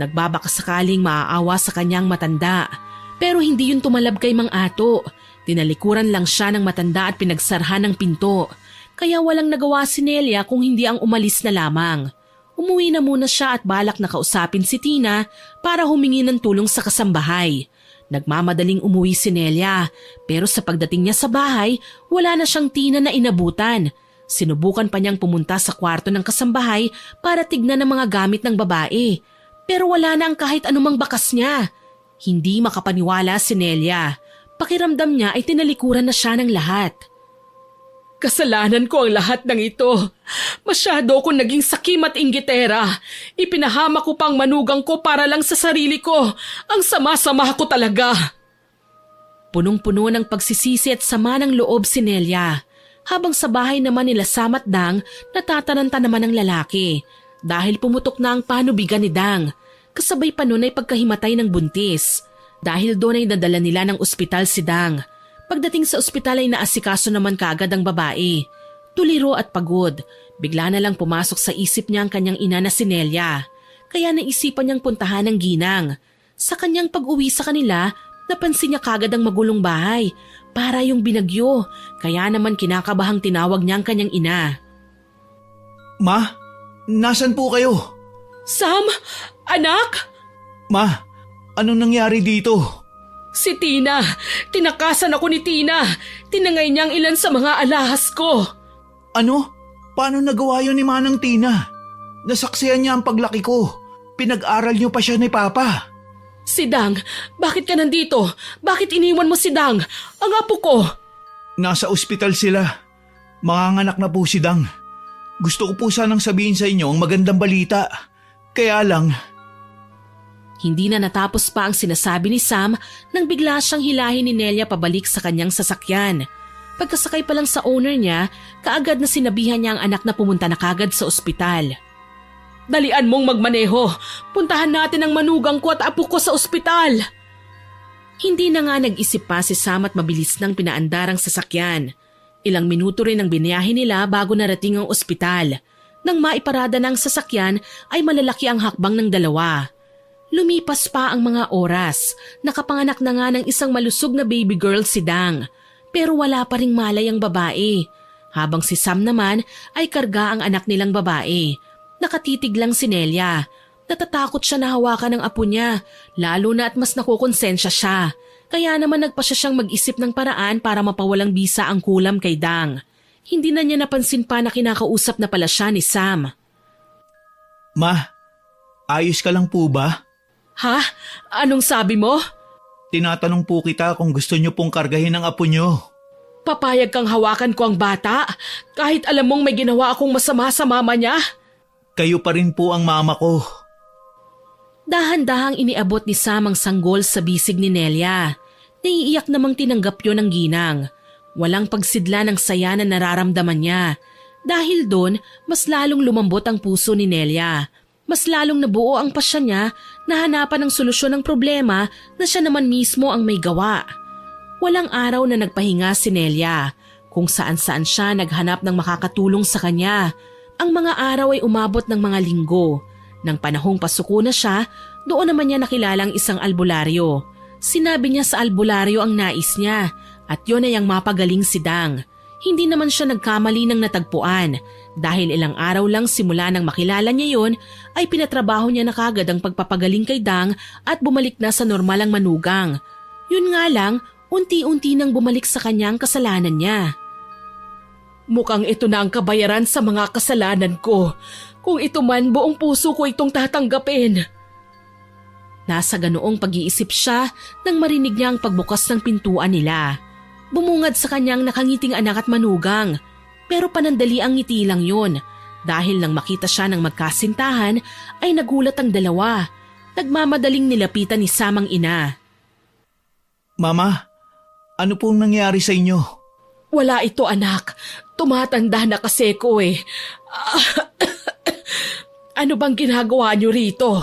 S1: Nagbabakasakaling maaawa sa kanyang matanda. Pero hindi yun tumalab kay Mang Ato. Tinalikuran lang siya ng matanda at pinagsarhan ng pinto. Kaya walang nagawa si Nelia kung hindi ang umalis na lamang. Umuwi na muna siya at balak na kausapin si Tina para humingi ng tulong sa kasambahay. Nagmamadaling umuwi si Nelia, pero sa pagdating niya sa bahay, wala na siyang Tina na inabutan. Sinubukan pa niyang pumunta sa kwarto ng kasambahay para tignan ang mga gamit ng babae. Pero wala na ang kahit anumang bakas niya. Hindi makapaniwala si Nelia. Pakiramdam niya ay tinalikuran na siya ng lahat. Kasalanan ko ang lahat ng ito. Masyado akong naging sakim at inggitera. Ipinahama ko pang manugang ko para lang sa sarili ko. Ang sama-sama ko talaga. Punong-puno ng pagsisisi at sama ng loob si Nelia. Habang sa bahay naman nila Sam at Dang, natataranta naman ng lalaki. Dahil pumutok na ang panubigan ni Dang. Kasabay pa nun ay pagkahimatay ng buntis. Dahil doon ay nadala nila ng ospital si Dang. Pagdating sa ospital ay naasikaso naman kaagad ang babae. Tuliro at pagod. Bigla na lang pumasok sa isip niya ang kanyang ina na si Nelia. Kaya naisipan niyang puntahan ang ginang. Sa kanyang pag-uwi sa kanila, napansin niya kaagad ang magulong bahay. Para yung binagyo. Kaya naman kinakabahang tinawag niya ang kanyang ina.
S2: Ma, nasan po kayo?
S1: Sam? Anak?
S2: Ma, anong nangyari dito?
S1: Si Tina. Tinakasan ako ni Tina. Tinangay niya ang ilan sa mga alahas ko.
S2: Ano? Paano nagawa yun ni Manang Tina? Nasaksihan niya ang paglaki ko. Pinag-aral niyo pa siya ni Papa.
S1: Si Dang, bakit ka nandito? Bakit iniwan mo si Dang? Ang apo ko.
S2: Nasa ospital sila. Manganganak na po si Dang. Gusto ko po sanang sabihin sa inyo ang magandang balita. Kaya lang...
S1: Hindi na natapos pa ang sinasabi ni Sam nang bigla siyang hilahin ni Nelia pabalik sa kanyang sasakyan. Pagkasakay pa lang sa owner niya, kaagad na sinabihan niya ang anak na pumunta na kagad sa ospital. Dalian mong magmaneho. Puntahan natin ang manugang ko at apo ko sa ospital. Hindi na nga nag-isip pa si Sam at mabilis nang pinaandar ang sasakyan. Ilang minuto rin ang biniyahe nila bago narating ang ospital. Nang maiparada ng sasakyan ay malalaki ang hakbang ng dalawa. Lumipas pa ang mga oras. Nakapanganak na nga ng isang malusog na baby girl si Dang. Pero wala pa ring malay ang babae. Habang si Sam naman ay karga ang anak nilang babae. Nakatitig lang si Nelia. Natatakot siya na hawakan ng apo niya. Lalo na at mas nakukonsensya siya. Kaya naman nagpasya siyang mag-isip ng paraan para mapawalang bisa ang kulam kay Dang. Hindi na niya napansin pa na kinakausap na pala siya ni Sam.
S2: Ma, ayos ka lang po ba?
S1: Ha? Anong sabi mo?
S2: Tinatanong po kita kung gusto niyo pong kargahin ang apo niyo.
S1: Papayag kang hawakan ko ang bata kahit alam mong may ginawa akong masama sa mama niya?
S2: Kayo pa rin po ang mama ko.
S1: Dahan-dahang iniabot ni Sam ang sanggol sa bisig ni Nelia. Naiiyak namang tinanggap yon ng ginang. Walang pagsidla ng saya na nararamdaman niya. Dahil doon, mas lalong lumambot ang puso ni Nelia. Mas lalong nabuo ang pasya niya na hanapan ng solusyon ng problema na siya naman mismo ang may gawa. Walang araw na nagpahinga si Nelia. Kung saan-saan siya naghanap ng makakatulong sa kanya. Ang mga araw ay umabot ng mga linggo. Nang panahong pasuko na siya, doon naman niya nakilala ang isang albularyo. Sinabi niya sa albularyo ang nais niya at yun ay ang mapagaling si Dang. Hindi naman siya nagkamali ng natagpuan dahil ilang araw lang simula nang makilala niya yon ay pinatrabaho niya na kagad ang pagpapagaling kay Dang at bumalik na sa normal ang manugang. Yun nga lang, unti-unti nang bumalik sa kanya ang kasalanan niya. Mukhang ito na ang kabayaran sa mga kasalanan ko. Kung ito man, buong puso ko itong tatanggapin. Nasa ganoong pag-iisip siya nang marinig niya ang pagbukas ng pintuan nila. Bumungad sa kanyang nakangiting anak at manugang. Pero panandali ang ngiti lang yun. Dahil nang makita siya ng magkasintahan ay nagulat ang dalawa. Nagmamadaling nilapitan ni Sam ang ina.
S2: Mama, ano pong nangyari sa inyo?
S1: Wala ito anak. Tumatanda na kasi ko eh. Ano bang ginagawa niyo rito?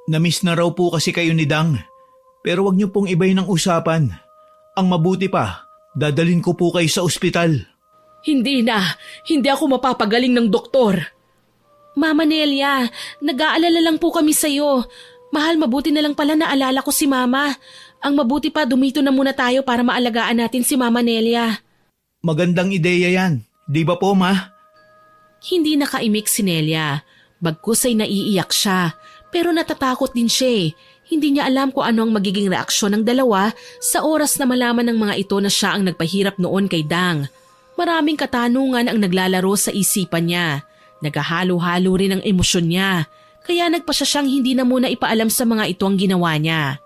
S2: Namiss na raw po kasi kayo ni Dang. Pero wag niyo pong ibay ng usapan. Ang mabuti pa, dadalhin ko po kayo sa ospital.
S1: Hindi na. Hindi ako mapapagaling ng doktor. Mama Nelia, nag-aalala lang po kami sa'yo. Mahal, mabuti na lang pala naalala ko si Mama. Ang mabuti pa, dumito na muna tayo para maalagaan natin si Mama Nelia.
S2: Magandang ideya yan. Di ba po, Ma?
S1: Hindi nakaimik si Nelia. Bagkus ay naiiyak siya. Pero natatakot din siya. Hindi niya alam kung ano ang magiging reaksyon ng dalawa sa oras na malaman ng mga ito na siya ang nagpahirap noon kay Dang. Maraming katanungan ang naglalaro sa isipan niya. Naghahalo-halo rin ang emosyon niya. Kaya nagpasya siyang hindi na muna ipaalam sa mga ito ang ginawa niya.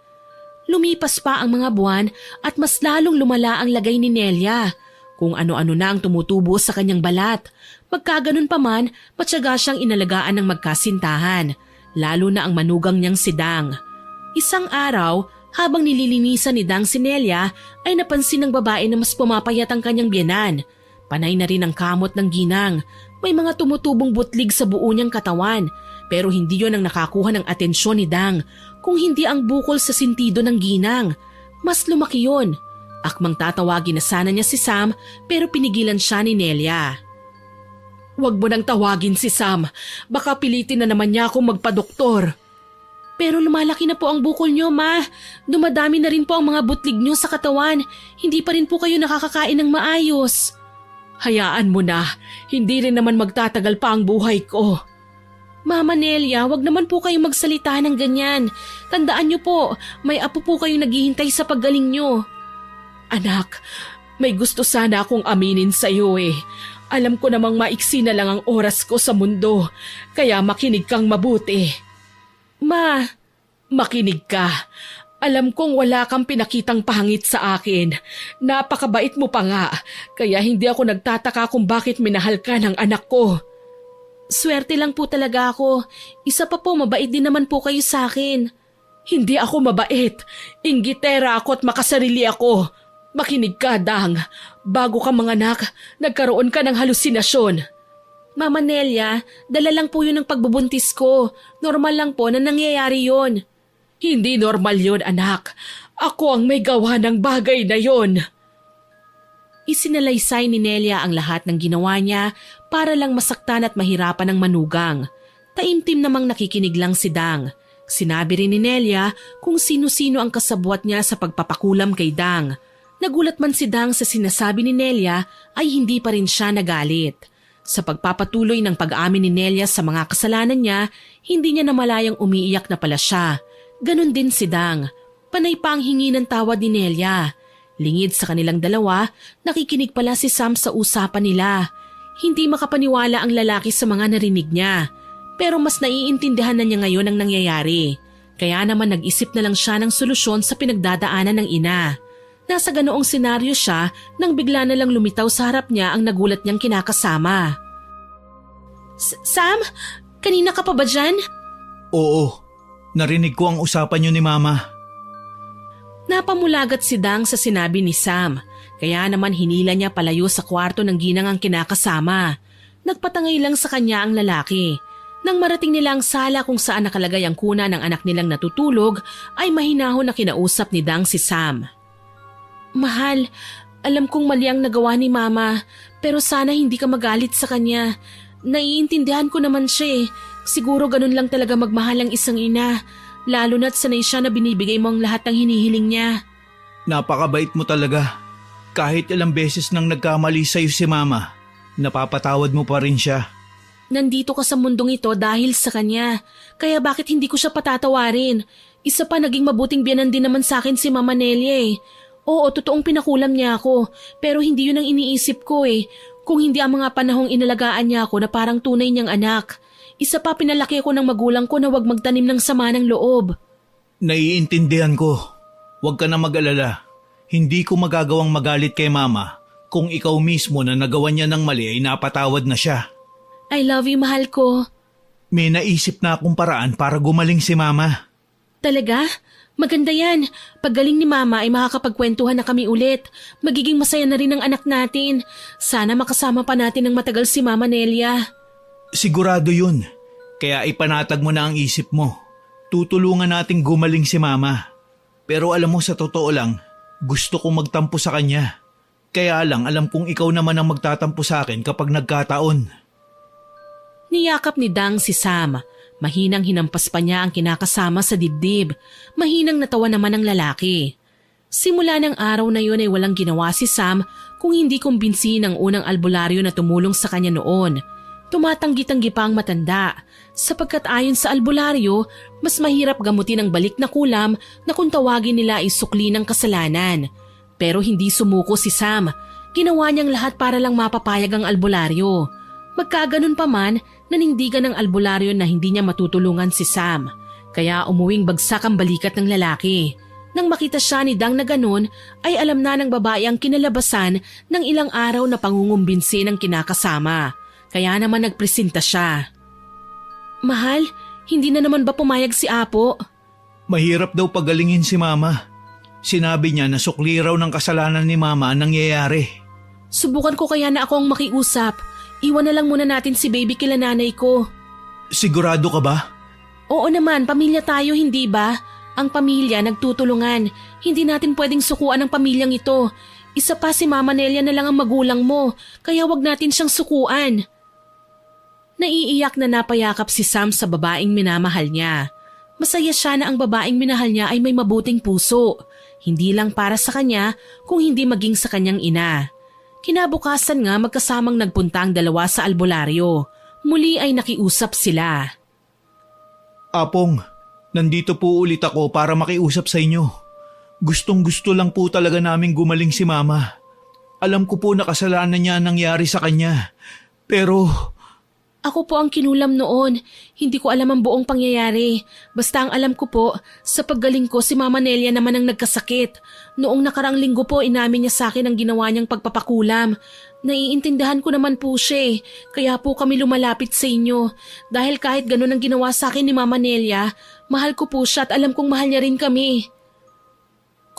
S1: Lumipas pa ang mga buwan at mas lalong lumala ang lagay ni Nelia. Kung ano-ano na ang tumutubo sa kanyang balat. Magkaganon pa man, matyaga siyang inalagaan ng magkasintahan, lalo na ang manugang niyang si Dang. Isang araw, habang nililinisan ni Dang si Nelia, ay napansin ng babae na mas pumapayat ang kanyang biyenan. Panay na rin ang kamot ng ginang. May mga tumutubong butlig sa buo niyang katawan, pero hindi yon ang nakakuha ng atensyon ni Dang, kung hindi ang bukol sa sintido ng ginang. Mas lumaki yon. Akmang tatawagin na sana niya si Sam, pero pinigilan siya ni Nelia. "Huwag mo nang tawagin si Sam. Baka pilitin na naman niya akong magpadoktor." "Pero lumalaki na po ang bukol niyo, ma. Dumadami na rin po ang mga butlig niyo sa katawan. Hindi pa rin po kayo nakakakain ng maayos." "Hayaan mo na. Hindi rin naman magtatagal pa ang buhay ko." "Mama Nelia, wag naman po kayong magsalita ng ganyan. Tandaan niyo po, may apo po kayong naghihintay sa paggaling niyo." "Anak, may gusto sana akong aminin sa iyo eh. Alam ko namang maiksi na lang ang oras ko sa mundo, kaya makinig kang mabuti." "Ma, makinig ka. Alam kong wala kang pinakitang pahangit sa akin. Napakabait mo pa nga, kaya hindi ako nagtataka kung bakit minahal ka ng anak ko." "Swerte lang po talaga ako. Isa pa po, mabait din naman po kayo sa akin." "Hindi ako mabait. Inggitera ako at makasarili ako. Makinig ka, Dang. Bago ka manganak, nagkaroon ka ng halusinasyon." "Mama Nelia, dala lang po yun ng pagbubuntis ko. Normal lang po na nangyayari yun." "Hindi normal yun, anak. Ako ang may gawa ng bagay na yun." Isinalaysay ni Nelia ang lahat ng ginawa niya para lang masaktan at mahirapan ng manugang. Taimtim namang nakikinig lang si Dang. Sinabi rin ni Nelia kung sino-sino ang kasabwat niya sa pagpapakulam kay Dang. Nagulat man si Dang sa sinasabi ni Nelia ay hindi pa rin siya nagalit. Sa pagpapatuloy ng pag-amin ni Nelia sa mga kasalanan niya, hindi niya namalayang umiiyak na pala siya. Ganon din si Dang. Panay pa ang hingi ng tawad ni Nelia. Lingid sa kanilang dalawa, nakikinig pala si Sam sa usapan nila. Hindi makapaniwala ang lalaki sa mga narinig niya. Pero mas naiintindihan na niya ngayon ang nangyayari. Kaya naman nag-isip na lang siya ng solusyon sa pinagdadaanan ng ina. Nasa ganoong senaryo siya nang bigla na lang lumitaw sa harap niya ang nagulat niyang kinakasama. "Sam? Kanina ka pa ba dyan?"
S2: "Oo, narinig ko ang usapan niyo ni Mama."
S1: Napamulagat si Dang sa sinabi ni Sam, kaya naman hinila niya palayo sa kwarto ng ginang ang kinakasama. Nagpatangay lang sa kanya ang lalaki. Nang marating nila ang sala kung saan nakalagay ang kuna ng anak nilang natutulog, ay mahinahon na kinausap ni Dang si Sam. "Mahal, alam kong mali ang nagawa ni Mama, pero sana hindi ka magalit sa kanya. Naiintindihan ko naman siya eh. Siguro ganun lang talaga magmahal ang isang ina, lalo na't sanay siya na binibigay mo ang lahat ng hinihiling niya."
S2: "Napakabait mo talaga. Kahit ilang beses nang nagkamali sa'yo si Mama, napapatawad mo pa rin siya."
S1: "Nandito ka sa mundong ito dahil sa kanya, kaya bakit hindi ko siya patatawarin? Isa pa, naging mabuting biyanan din naman sa akin si Mama Nelia eh. Oo, totoong pinakulam niya ako, pero hindi yun ang iniisip ko eh. Kung hindi ang mga panahong inalagaan niya ako na parang tunay niyang anak. Isa pa, pinalaki ako ng magulang ko na huwag magtanim ng sama ng loob."
S2: "Naiintindihan ko. Huwag ka na mag-alala. Hindi ko magagawang magalit kay Mama kung ikaw mismo na nagawa niya ng mali ay napatawad na siya."
S1: "I love you, mahal ko."
S2: "May naisip na akong paraan para gumaling si Mama."
S1: "Talaga? Maganda yan. Paggaling ni Mama ay makakapagkwentuhan na kami ulit. Magiging masaya na rin ang anak natin. Sana makasama pa natin ng matagal si Mama Nelia."
S2: "Sigurado yun. Kaya ipanatag mo na ang isip mo. Tutulungan nating gumaling si Mama. Pero alam mo, sa totoo lang, gusto kong magtampo sa kanya. Kaya lang alam kong ikaw naman ang magtatampo sa akin kapag nagkataon."
S1: Niyakap ni Dang si Sam. Mahinang hinampas pa niya ang kinakasama sa dibdib. Mahinang natawa naman ang lalaki. Simula ng araw na yun ay walang ginawa si Sam kung hindi kumbinsihin ang unang albularyo na tumulong sa kanya noon. Tumatanggi-tanggi pa ang matanda, sapagkat ayon sa albularyo, mas mahirap gamutin ang balik na kulam na kung tawagin nila ay sukli ng kasalanan. Pero hindi sumuko si Sam. Ginawa niyang lahat para lang mapapayag ang albularyo. Magkaganon pa man, nanindigan ng albularyo na hindi niya matutulungan si Sam. Kaya umuwing bagsak ang balikat ng lalaki. Nang makita siya ni Dang na ganon, ay alam na ng babae ang kinalabasan ng ilang araw na pangungumbinsi ng kinakasama. Kaya naman nagpresenta siya. Mahal, hindi na naman ba pumayag si Apo?
S2: Mahirap daw pagalingin si Mama. Sinabi niya na sukli raw ng kasalanan ni Mama ang nangyayari.
S1: Subukan ko kaya na ako ang makiusap. Iwan na lang muna natin si baby kila nanay ko.
S2: Sigurado ka ba?
S1: Oo naman, pamilya tayo, hindi ba? Ang pamilya nagtutulungan. Hindi natin pwedeng sukuan ang pamilyang ito. Isa pa si Mama Nelia na lang ang magulang mo, kaya wag natin siyang sukuan. Naiiyak na napayakap si Sam sa babaeng minamahal niya. Masaya siya na ang babaeng minahal niya ay may mabuting puso. Hindi lang para sa kanya, kung hindi maging sa kanyang ina. Kinabukasan nga magkasamang nagpunta ang dalawa sa albularyo. Muli ay nakiusap sila.
S2: Apong, nandito po ulit ako para makiusap sa inyo. Gustong-gusto lang po talaga naming gumaling si Mama. Alam ko po na kasalanan niya nangyari sa kanya. Pero...
S1: Ako po ang kinulam noon. Hindi ko alam ang buong pangyayari. Basta ang alam ko po, sa paggaling ko si Mama Nelia naman ang nagkasakit. Noong nakarang linggo po inamin niya sa akin ang ginawa niyang pagpapakulam. Naiintindihan ko naman po siya kaya po kami lumalapit sa inyo. Dahil kahit ganun ang ginawa sa akin ni Mama Nelia, mahal ko po siya at alam kong mahal niya rin kami.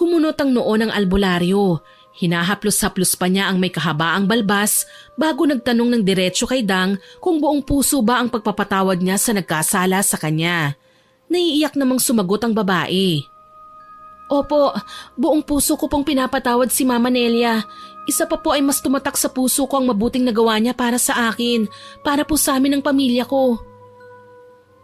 S1: Kumunot ang noo ng albularyo. Hinahaplos-haplos pa niya ang may kahabaang balbas bago nagtanong ng diretso kay Dang kung buong puso ba ang pagpapatawad niya sa nagkasala sa kanya. Naiiyak namang sumagot ang babae. Opo, buong puso ko pong pinapatawad si Mama Nelia. Isa pa po ay mas tumatak sa puso ko ang mabuting nagawa niya para sa akin, para po sa amin ng pamilya ko.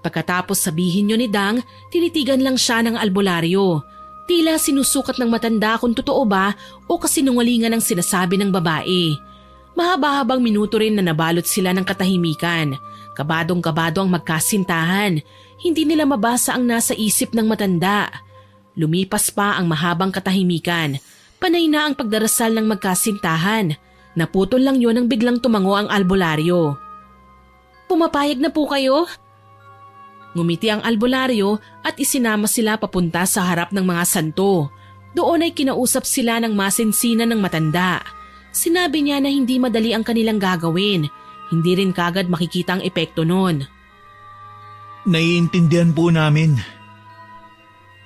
S1: Pagkatapos sabihin niyo ni Dang, tinitigan lang siya ng albularyo. Tila sinusukat ng matanda kung totoo ba o kasinungalingan ang sinasabi ng babae. Mahaba-habang minuto rin na nabalot sila ng katahimikan. Kabadong-kabado ang magkasintahan. Hindi nila mabasa ang nasa isip ng matanda. Lumipas pa ang mahabang katahimikan. Panay na ang pagdarasal ng magkasintahan. Naputol lang yon nang biglang tumango ang albularyo. Pumapayag na po kayo? Ngumiti ang albularyo at isinama sila papunta sa harap ng mga santo. Doon ay kinausap sila ng masinsinan ng matanda. Sinabi niya na hindi madali ang kanilang gagawin. Hindi rin kagad makikita ang epekto nun.
S2: Naiintindihan po namin.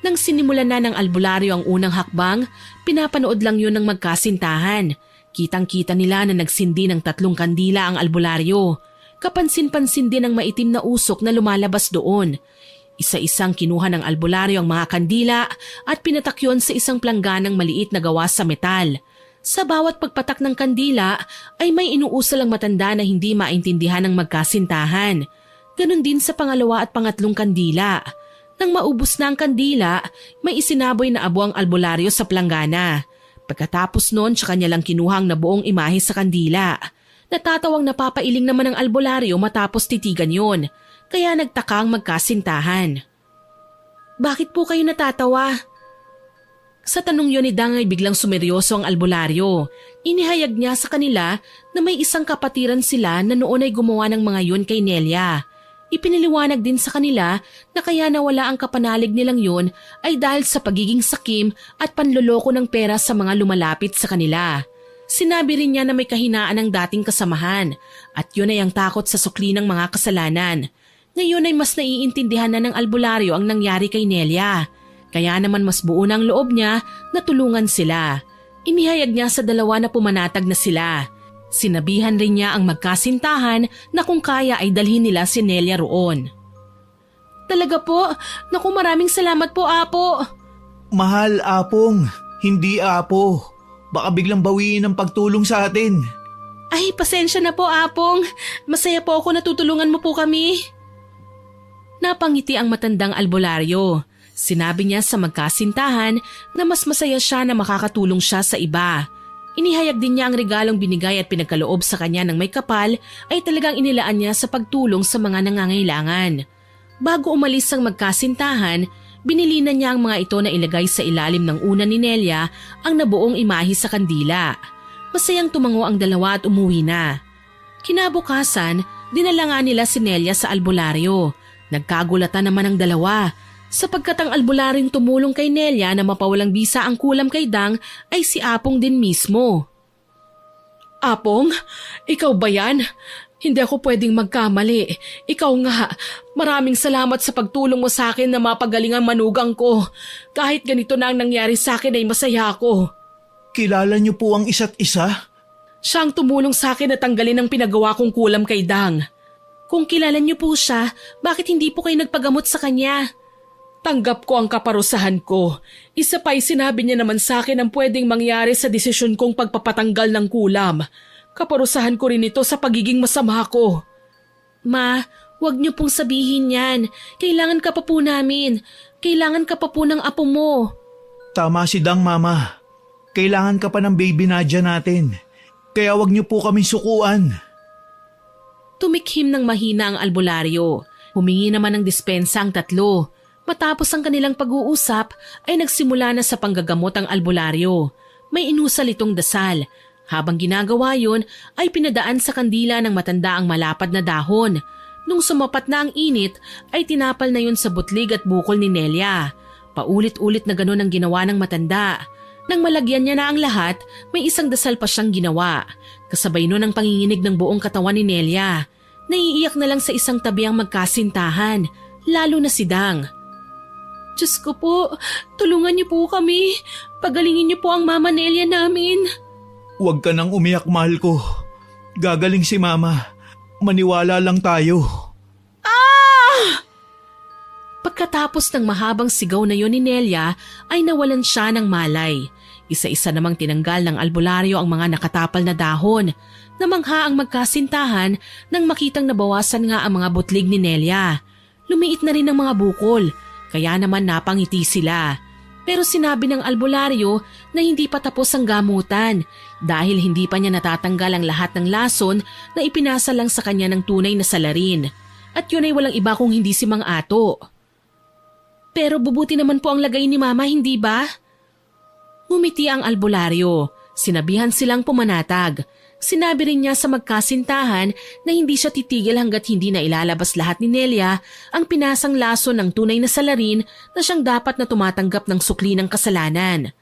S1: Nang sinimulan na ng albularyo ang unang hakbang, pinapanood lang yun ng magkasintahan. Kitang-kita nila na nagsindi ng 3 kandila ang albularyo. Kapansin-pansin din ang maitim na usok na lumalabas doon. Isa-isang kinuha ng albularyo ang mga kandila at pinatakyon sa isang plangganang maliit na gawa sa metal. Sa bawat pagpatak ng kandila ay may inuusal ang matanda na hindi maintindihan ng magkasintahan. Ganon din sa pangalawa at pangatlong kandila. Nang maubos na ang kandila, may isinaboy na abo ang albularyo sa planggana. Pagkatapos noon, tsaka niya lang kinuha ang nabuong imahe sa kandila. Natatawang napapailing naman ang albularyo matapos titigan yon, kaya nagtaka ang magkasintahan. Bakit po kayo natatawa? Sa tanong yon ni Dang ay biglang sumeryoso ang albularyo. Inihayag niya sa kanila na may isang kapatiran sila na noon ay gumawa ng mga yon kay Nelia. Ipiniliwanag din sa kanila na kaya nawala ang kapanalig nilang yon ay dahil sa pagiging sakim at panloloko ng pera sa mga lumalapit sa kanila. Sinabi rin niya na may kahinaan ng dating kasamahan at yun ay ang takot sa sukli ng mga kasalanan. Ngayon ay mas naiintindihan na ng albularyo ang nangyari kay Nelia. Kaya naman mas buo na ang loob niya na tulungan sila. Inihayag niya sa dalawa na pumanatag na sila. Sinabihan rin niya ang magkasintahan na kung kaya ay dalhin nila si Nelia roon. Talaga po? Naku, maraming salamat po, Apo.
S2: Mahal, Apong. Hindi, Apo. Baka biglang bawiin ang pagtulong sa atin.
S1: Ay, pasensya na po, Apong. Masaya po ako na tutulungan mo po kami. Napangiti ang matandang albularyo. Sinabi niya sa magkasintahan na mas masaya siya na makakatulong siya sa iba. Inihayag din niya ang regalong binigay at pinagkaloob sa kanya ng may kapal ay talagang inilaan niya sa pagtulong sa mga nangangailangan. Bago umalis ang magkasintahan, binili na niya ang mga ito na ilagay sa ilalim ng una ni Nelia ang nabuong imahe sa kandila. Masayang tumango ang dalawa at umuwi na. Kinabukasan, dinala nga nila si Nelia sa albularyo. Nagkagulatan naman ang dalawa. sapagkat ang albularyong tumulong kay Nelia na mapawalang bisa ang kulam kay Dang ay si Apong din mismo. Apong, ikaw ba yan? Hindi ako pwedeng magkamali. Ikaw nga, maraming salamat sa pagtulong mo sa akin na mapagaling ang manugang ko. Kahit ganito na ang nangyari sa akin ay masaya ako.
S2: Kilala niyo po ang isa't isa?
S1: Siya ang tumulong sa akin na tanggalin ang pinagawa kong kulam kay Dang. Kung kilala niyo po siya, bakit hindi po kayo nagpagamot sa kanya? Tanggap ko ang kaparusahan ko. Isa pa'y sinabi niya naman sa akin ang pwedeng mangyari sa desisyon kong pagpapatanggal ng kulam. Kaparusahan ko rin ito sa pagiging masama ko. Ma, huwag niyo pong sabihin yan. Kailangan ka pa po namin. Kailangan ka pa po ng apo mo.
S2: Tama si Dang, Mama. Kailangan ka pa ng baby Nadia natin. Kaya wag niyo po kaming sukuan.
S1: Tumikhim ng mahina ang albularyo. Humingi naman ng dispensa ang tatlo. Matapos ang kanilang pag-uusap ay nagsimula na sa panggagamot ang albularyo. May inusal itong dasal. Habang ginagawa yon ay pinadaan sa kandila ng matanda ang malapad na dahon. Nung sumapat na ang init ay tinapal na yon sa butlig at bukol ni Nelia. Paulit-ulit na ganon ang ginawa ng matanda. Nang malagyan niya na ang lahat, may isang dasal pa siyang ginawa. Kasabay nun ang panginginig ng buong katawan ni Nelia. Naiiyak na lang sa isang tabi ang magkasintahan, lalo na si Dang. Diyos ko po, tulungan niyo po kami. Pagalingin niyo po ang Mama Nelia namin.
S2: Huwag ka nang umiyak, mahal ko. Gagaling si Mama. Maniwala lang tayo. Pagkatapos ng mahabang sigaw na yon ni Nelia, ay nawalan siya ng malay. Isa-isa namang tinanggal ng albularyo ang mga nakatapal na dahon. Namangha ang magkasintahan nang makitang nabawasan nga ang mga butlig ni Nelia. Lumiit na rin ang mga bukol, kaya naman napangiti sila. Pero sinabi ng albularyo na hindi pa tapos ang gamutan dahil hindi pa niya natatanggal ang lahat ng lason na ipinasa lang sa kanya ng tunay na salarin. At yun ay walang iba kung hindi si Mang Ato. Pero bubuti naman po ang lagay ni Mama, hindi ba? Ngumiti ang albularyo. Sinabihan silang pumanatag. Sinabi rin niya sa magkasintahan na hindi siya titigil hanggat hindi na ilalabas lahat ni Nelia ang pinasang lason ng tunay na salarin na siyang dapat na tumatanggap ng sukli ng kasalanan.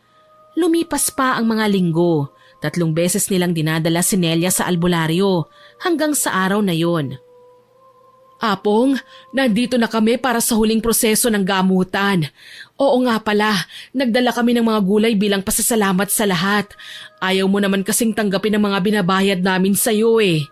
S2: Lumipas pa ang mga linggo. 3 beses nilang dinadala si Nelia sa albularyo hanggang sa araw na yon. Apong, nandito na kami para sa huling proseso ng gamutan. Oo nga pala, nagdala kami ng mga gulay bilang pasasalamat sa lahat. Ayaw mo naman kasing tanggapin ang mga binabayad namin sa iyo eh.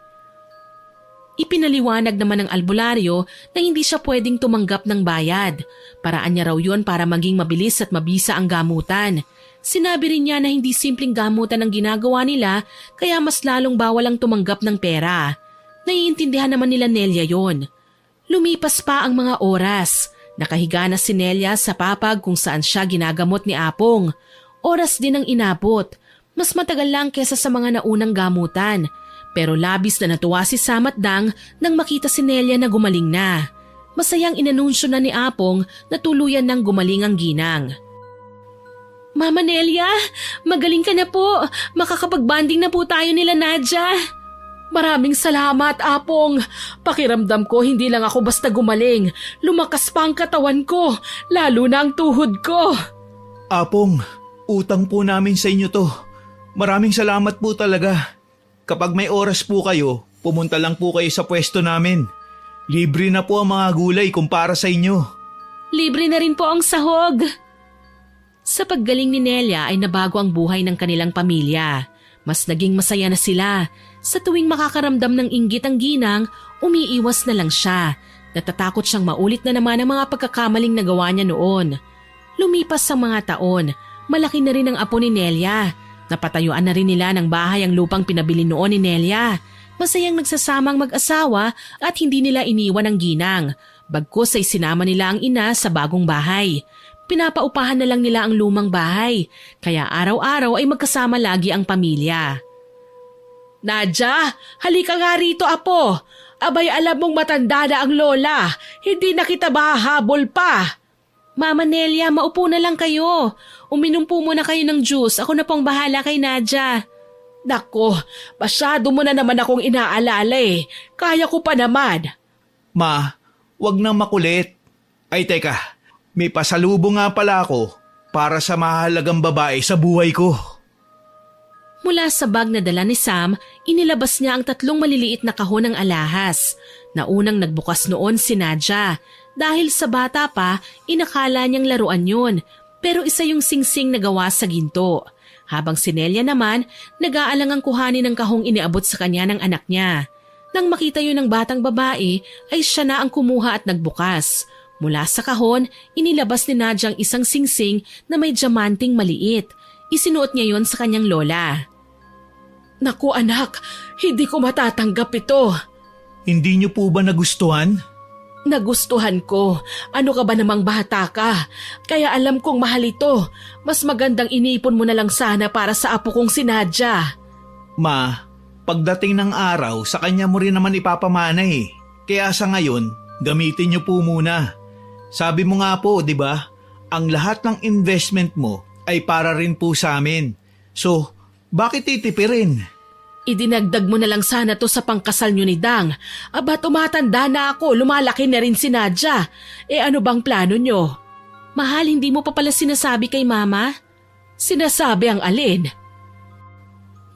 S2: Ipinaliwanag naman ng albularyo na hindi siya pwedeng tumanggap ng bayad. Paraan niya raw yun para maging mabilis at mabisa ang gamutan. Sinabi rin niya na hindi simpleng gamutan ang ginagawa nila kaya mas lalong bawal ang tumanggap ng pera. Naiintindihan naman nila Nelia yon. Lumipas pa ang mga oras. Nakahiga na si Nelia sa papag kung saan siya ginagamot ni Apong. Oras din ang inabot. Mas matagal lang kesa sa mga naunang gamutan. Pero labis na natuwa si Sam at Dang nang makita si Nelia na gumaling na. Masayang inanunsyo na ni Apong na tuluyan ng gumaling ang ginang. Mama Nelia, magaling ka na po. Makakapag-banding na po tayo nila Nadia. Maraming salamat, Apong. Pakiramdam ko hindi lang ako basta gumaling. Lumakas pa ang katawan ko, lalo na ang tuhod ko. Apong, utang po namin sa inyo to. Maraming salamat po talaga. Kapag may oras po kayo, pumunta lang po kayo sa pwesto namin. Libre na po ang mga gulay kumpara sa inyo.
S1: Libre na rin po ang sahog. Sa paggaling ni Nelia ay nabago ang buhay ng kanilang pamilya. Mas naging masaya na sila. Sa tuwing makakaramdam ng inggit ang ginang, umiiwas na lang siya. Natatakot siyang maulit na naman ang mga pagkakamaling nagawa niya noon. Lumipas ang mga taon, malaki na rin ang apo ni Nelia. Napatayuan na rin nila ng bahay ang lupang pinabili noon ni Nelia. Masayang nagsasamang mag-asawa at hindi nila iniwan ang ginang. Bagkus ay sinama nila ang ina sa bagong bahay. Pinapaupahan na lang nila ang lumang bahay, kaya araw-araw ay magkasama lagi ang pamilya. Nadia, halika nga rito apo. Abay alam mong matanda na ang lola, hindi na kita mahahabol pa. Mama Nelia, maupo na lang kayo. Uminom po muna kayo ng juice, ako na pong bahala kay Nadia. Nako, masyado mo na naman akong inaalala eh. Kaya ko pa naman.
S2: Ma, wag nang makulit. Ay teka, May pasalubong nga pala ako para sa mahalagang babae sa buhay ko.
S1: Mula sa bag na dala ni Sam, inilabas niya ang 3 maliliit na kahon ng alahas. Na unang nagbukas noon si Nadja. Dahil sa bata pa, inakala niyang laruan yun. Pero isa yung singsing na gawa sa ginto. Habang si Nelia naman, nag-aalangang kuhanin ng kahong iniabot sa kanya ng anak niya. Nang makita yun ng batang babae, ay siya na ang kumuha at nagbukas. Mula sa kahon, inilabas ni Nadja ang isang singsing na may diamanting maliit. Isinuot niya yon sa kanyang lola. Naku anak, hindi ko matatanggap ito.
S2: Hindi niyo po ba nagustuhan?
S1: Nagustuhan ko. Ano ka ba namang bata ka? Kaya alam kong mahal ito. Mas magandang inipon mo na lang sana para sa apo kong si Nadja.
S2: Ma, pagdating ng araw, sa kanya mo rin naman ipapamana eh. Kaya sa ngayon, gamitin niyo po muna. Sabi mo nga po, di ba? Ang lahat ng investment mo ay para rin po sa amin. So, bakit titipirin?
S1: Idinagdag mo na lang sana to sa pangkasal nyo ni Dang. Aba, tumatanda na ako, lumalaki na rin si Nadja. Ano bang plano nyo? Mahal, hindi mo pa pala sinasabi kay Mama? Sinasabi ang alin?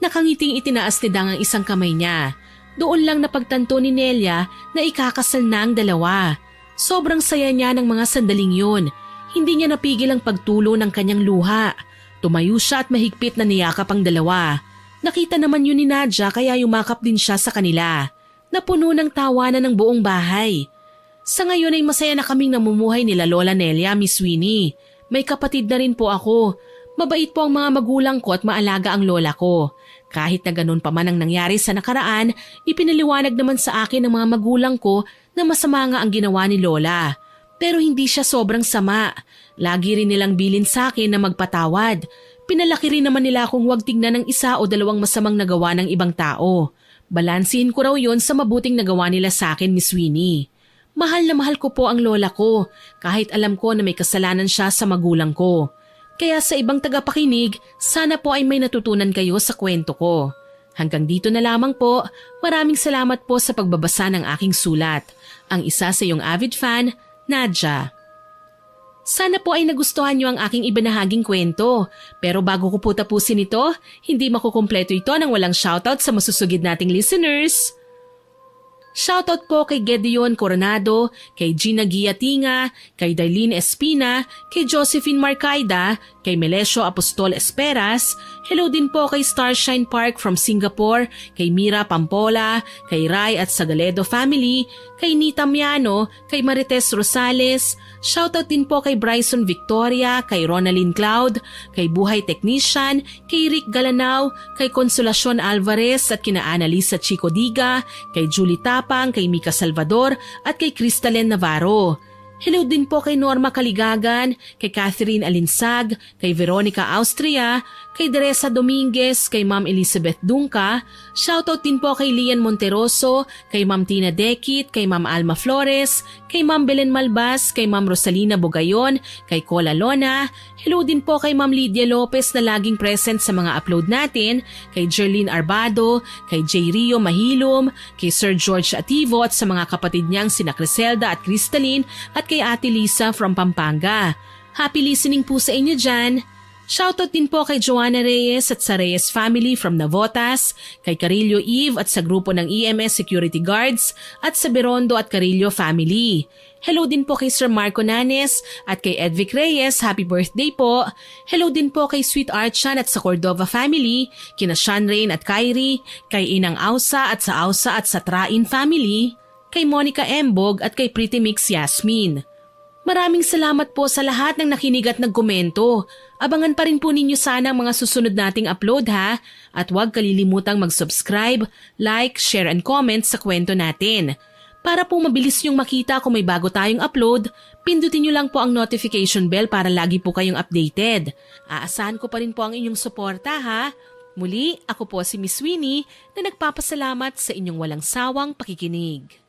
S1: Nakangiting itinaas ni Dang ang isang kamay niya. Doon lang napagtanto ni Nelia na ikakasal na ang dalawa. Sobrang saya niya ng mga sandaling yun. Hindi niya napigil ang pagtulo ng kanyang luha. Tumayo siya at mahigpit na niyakap ang dalawa. Nakita naman yun ni Nadja kaya yumakap din siya sa kanila. Napuno ng tawanan ng buong bahay. Sa ngayon ay masaya na kaming namumuhay nila Lola Nelia, Miss Winnie. May kapatid na rin po ako. Mabait po ang mga magulang ko at maalaga ang lola ko. Kahit na ganun pa man ang nangyari sa nakaraan, ipinaliwanag naman sa akin ng mga magulang ko na masama nga ang ginawa ni Lola. Pero hindi siya sobrang sama. Lagi rin nilang bilin sa akin na magpatawad. Pinalaki rin naman nila kung huwag tingnan ng isa o dalawang masamang nagawa ng ibang tao. Balansin ko raw yon sa mabuting nagawa nila sa akin, Miss Winnie. Mahal na mahal ko po ang lola ko, kahit alam ko na may kasalanan siya sa magulang ko. Kaya sa ibang tagapakinig, sana po ay may natutunan kayo sa kwento ko. Hanggang dito na lamang po, maraming salamat po sa pagbabasa ng aking sulat. Ang isa sa iyong avid fan, Nadja. Sana po ay nagustuhan niyo ang aking ibinahaging kwento. Pero bago ko po tapusin ito, hindi makukumpleto ito nang walang shoutout sa masusugid nating listeners. Shoutout po kay Gedeon Coronado, kay Gina Giatinga, kay Darlene Espina, kay Josephine Marcaida, kay Melesio Apostol Esperas. Hello din po kay Starshine Park from Singapore, kay Mira Pampola, kay Rai at Sagaledo family, kay Nita Miano, kay Marites Rosales. Shoutout din po kay Bryson Victoria, kay Ronaldine Cloud, kay Buhay Technician, kay Rick Galanao, kay Consolacion Alvarez at kina Annalisa Chico Diga, kay Julie Tapang, kay Mika Salvador at kay Cristalen Navarro. Hello din po kay Norma Kaligagan, kay Catherine Alinsag, kay Veronica Austria, kay Teresa Dominguez, kay Ma'am Elizabeth Dunca. Shoutout din po kay Lian Monteroso, kay Ma'am Tina Dekit, kay Ma'am Alma Flores, kay Ma'am Belen Malbas, kay Ma'am Rosalina Bugayon, kay Cola Lona. Hello din po kay Ma'am Lydia Lopez na laging present sa mga upload natin, kay Jerlyn Arbado, kay J. Rio Mahilom, kay Sir George Ativo at sa mga kapatid niyang sina Criselda at Crystalline at kay Ate Lisa from Pampanga. Happy listening po sa inyo dyan. Shoutout din po kay Joanna Reyes at sa Reyes family from Navotas, kay Carillo Eve at sa grupo ng EMS Security Guards at sa Berondo at Carillo family. Hello din po kay Sir Marco Nanes at kay Edvic Reyes, happy birthday po. Hello din po kay Sweet Archan at sa Cordova family, kina Sean Rain at Kyrie, kay Inang Ausa at sa Train family, kay Monica Embog at kay Pretty Mix Yasmin. Maraming salamat po sa lahat ng nakinig at nagkomento. Abangan pa rin po ninyo sana ang mga susunod nating upload ha. At huwag kalilimutang mag-subscribe, like, share and comment sa kwento natin. Para po mabilis nyong makita kung may bago tayong upload, pindutin nyo lang po ang notification bell para lagi po kayong updated. Aasahan ko pa rin po ang inyong suporta ha. Muli, ako po si Miss Winnie na nagpapasalamat sa inyong walang sawang pakikinig.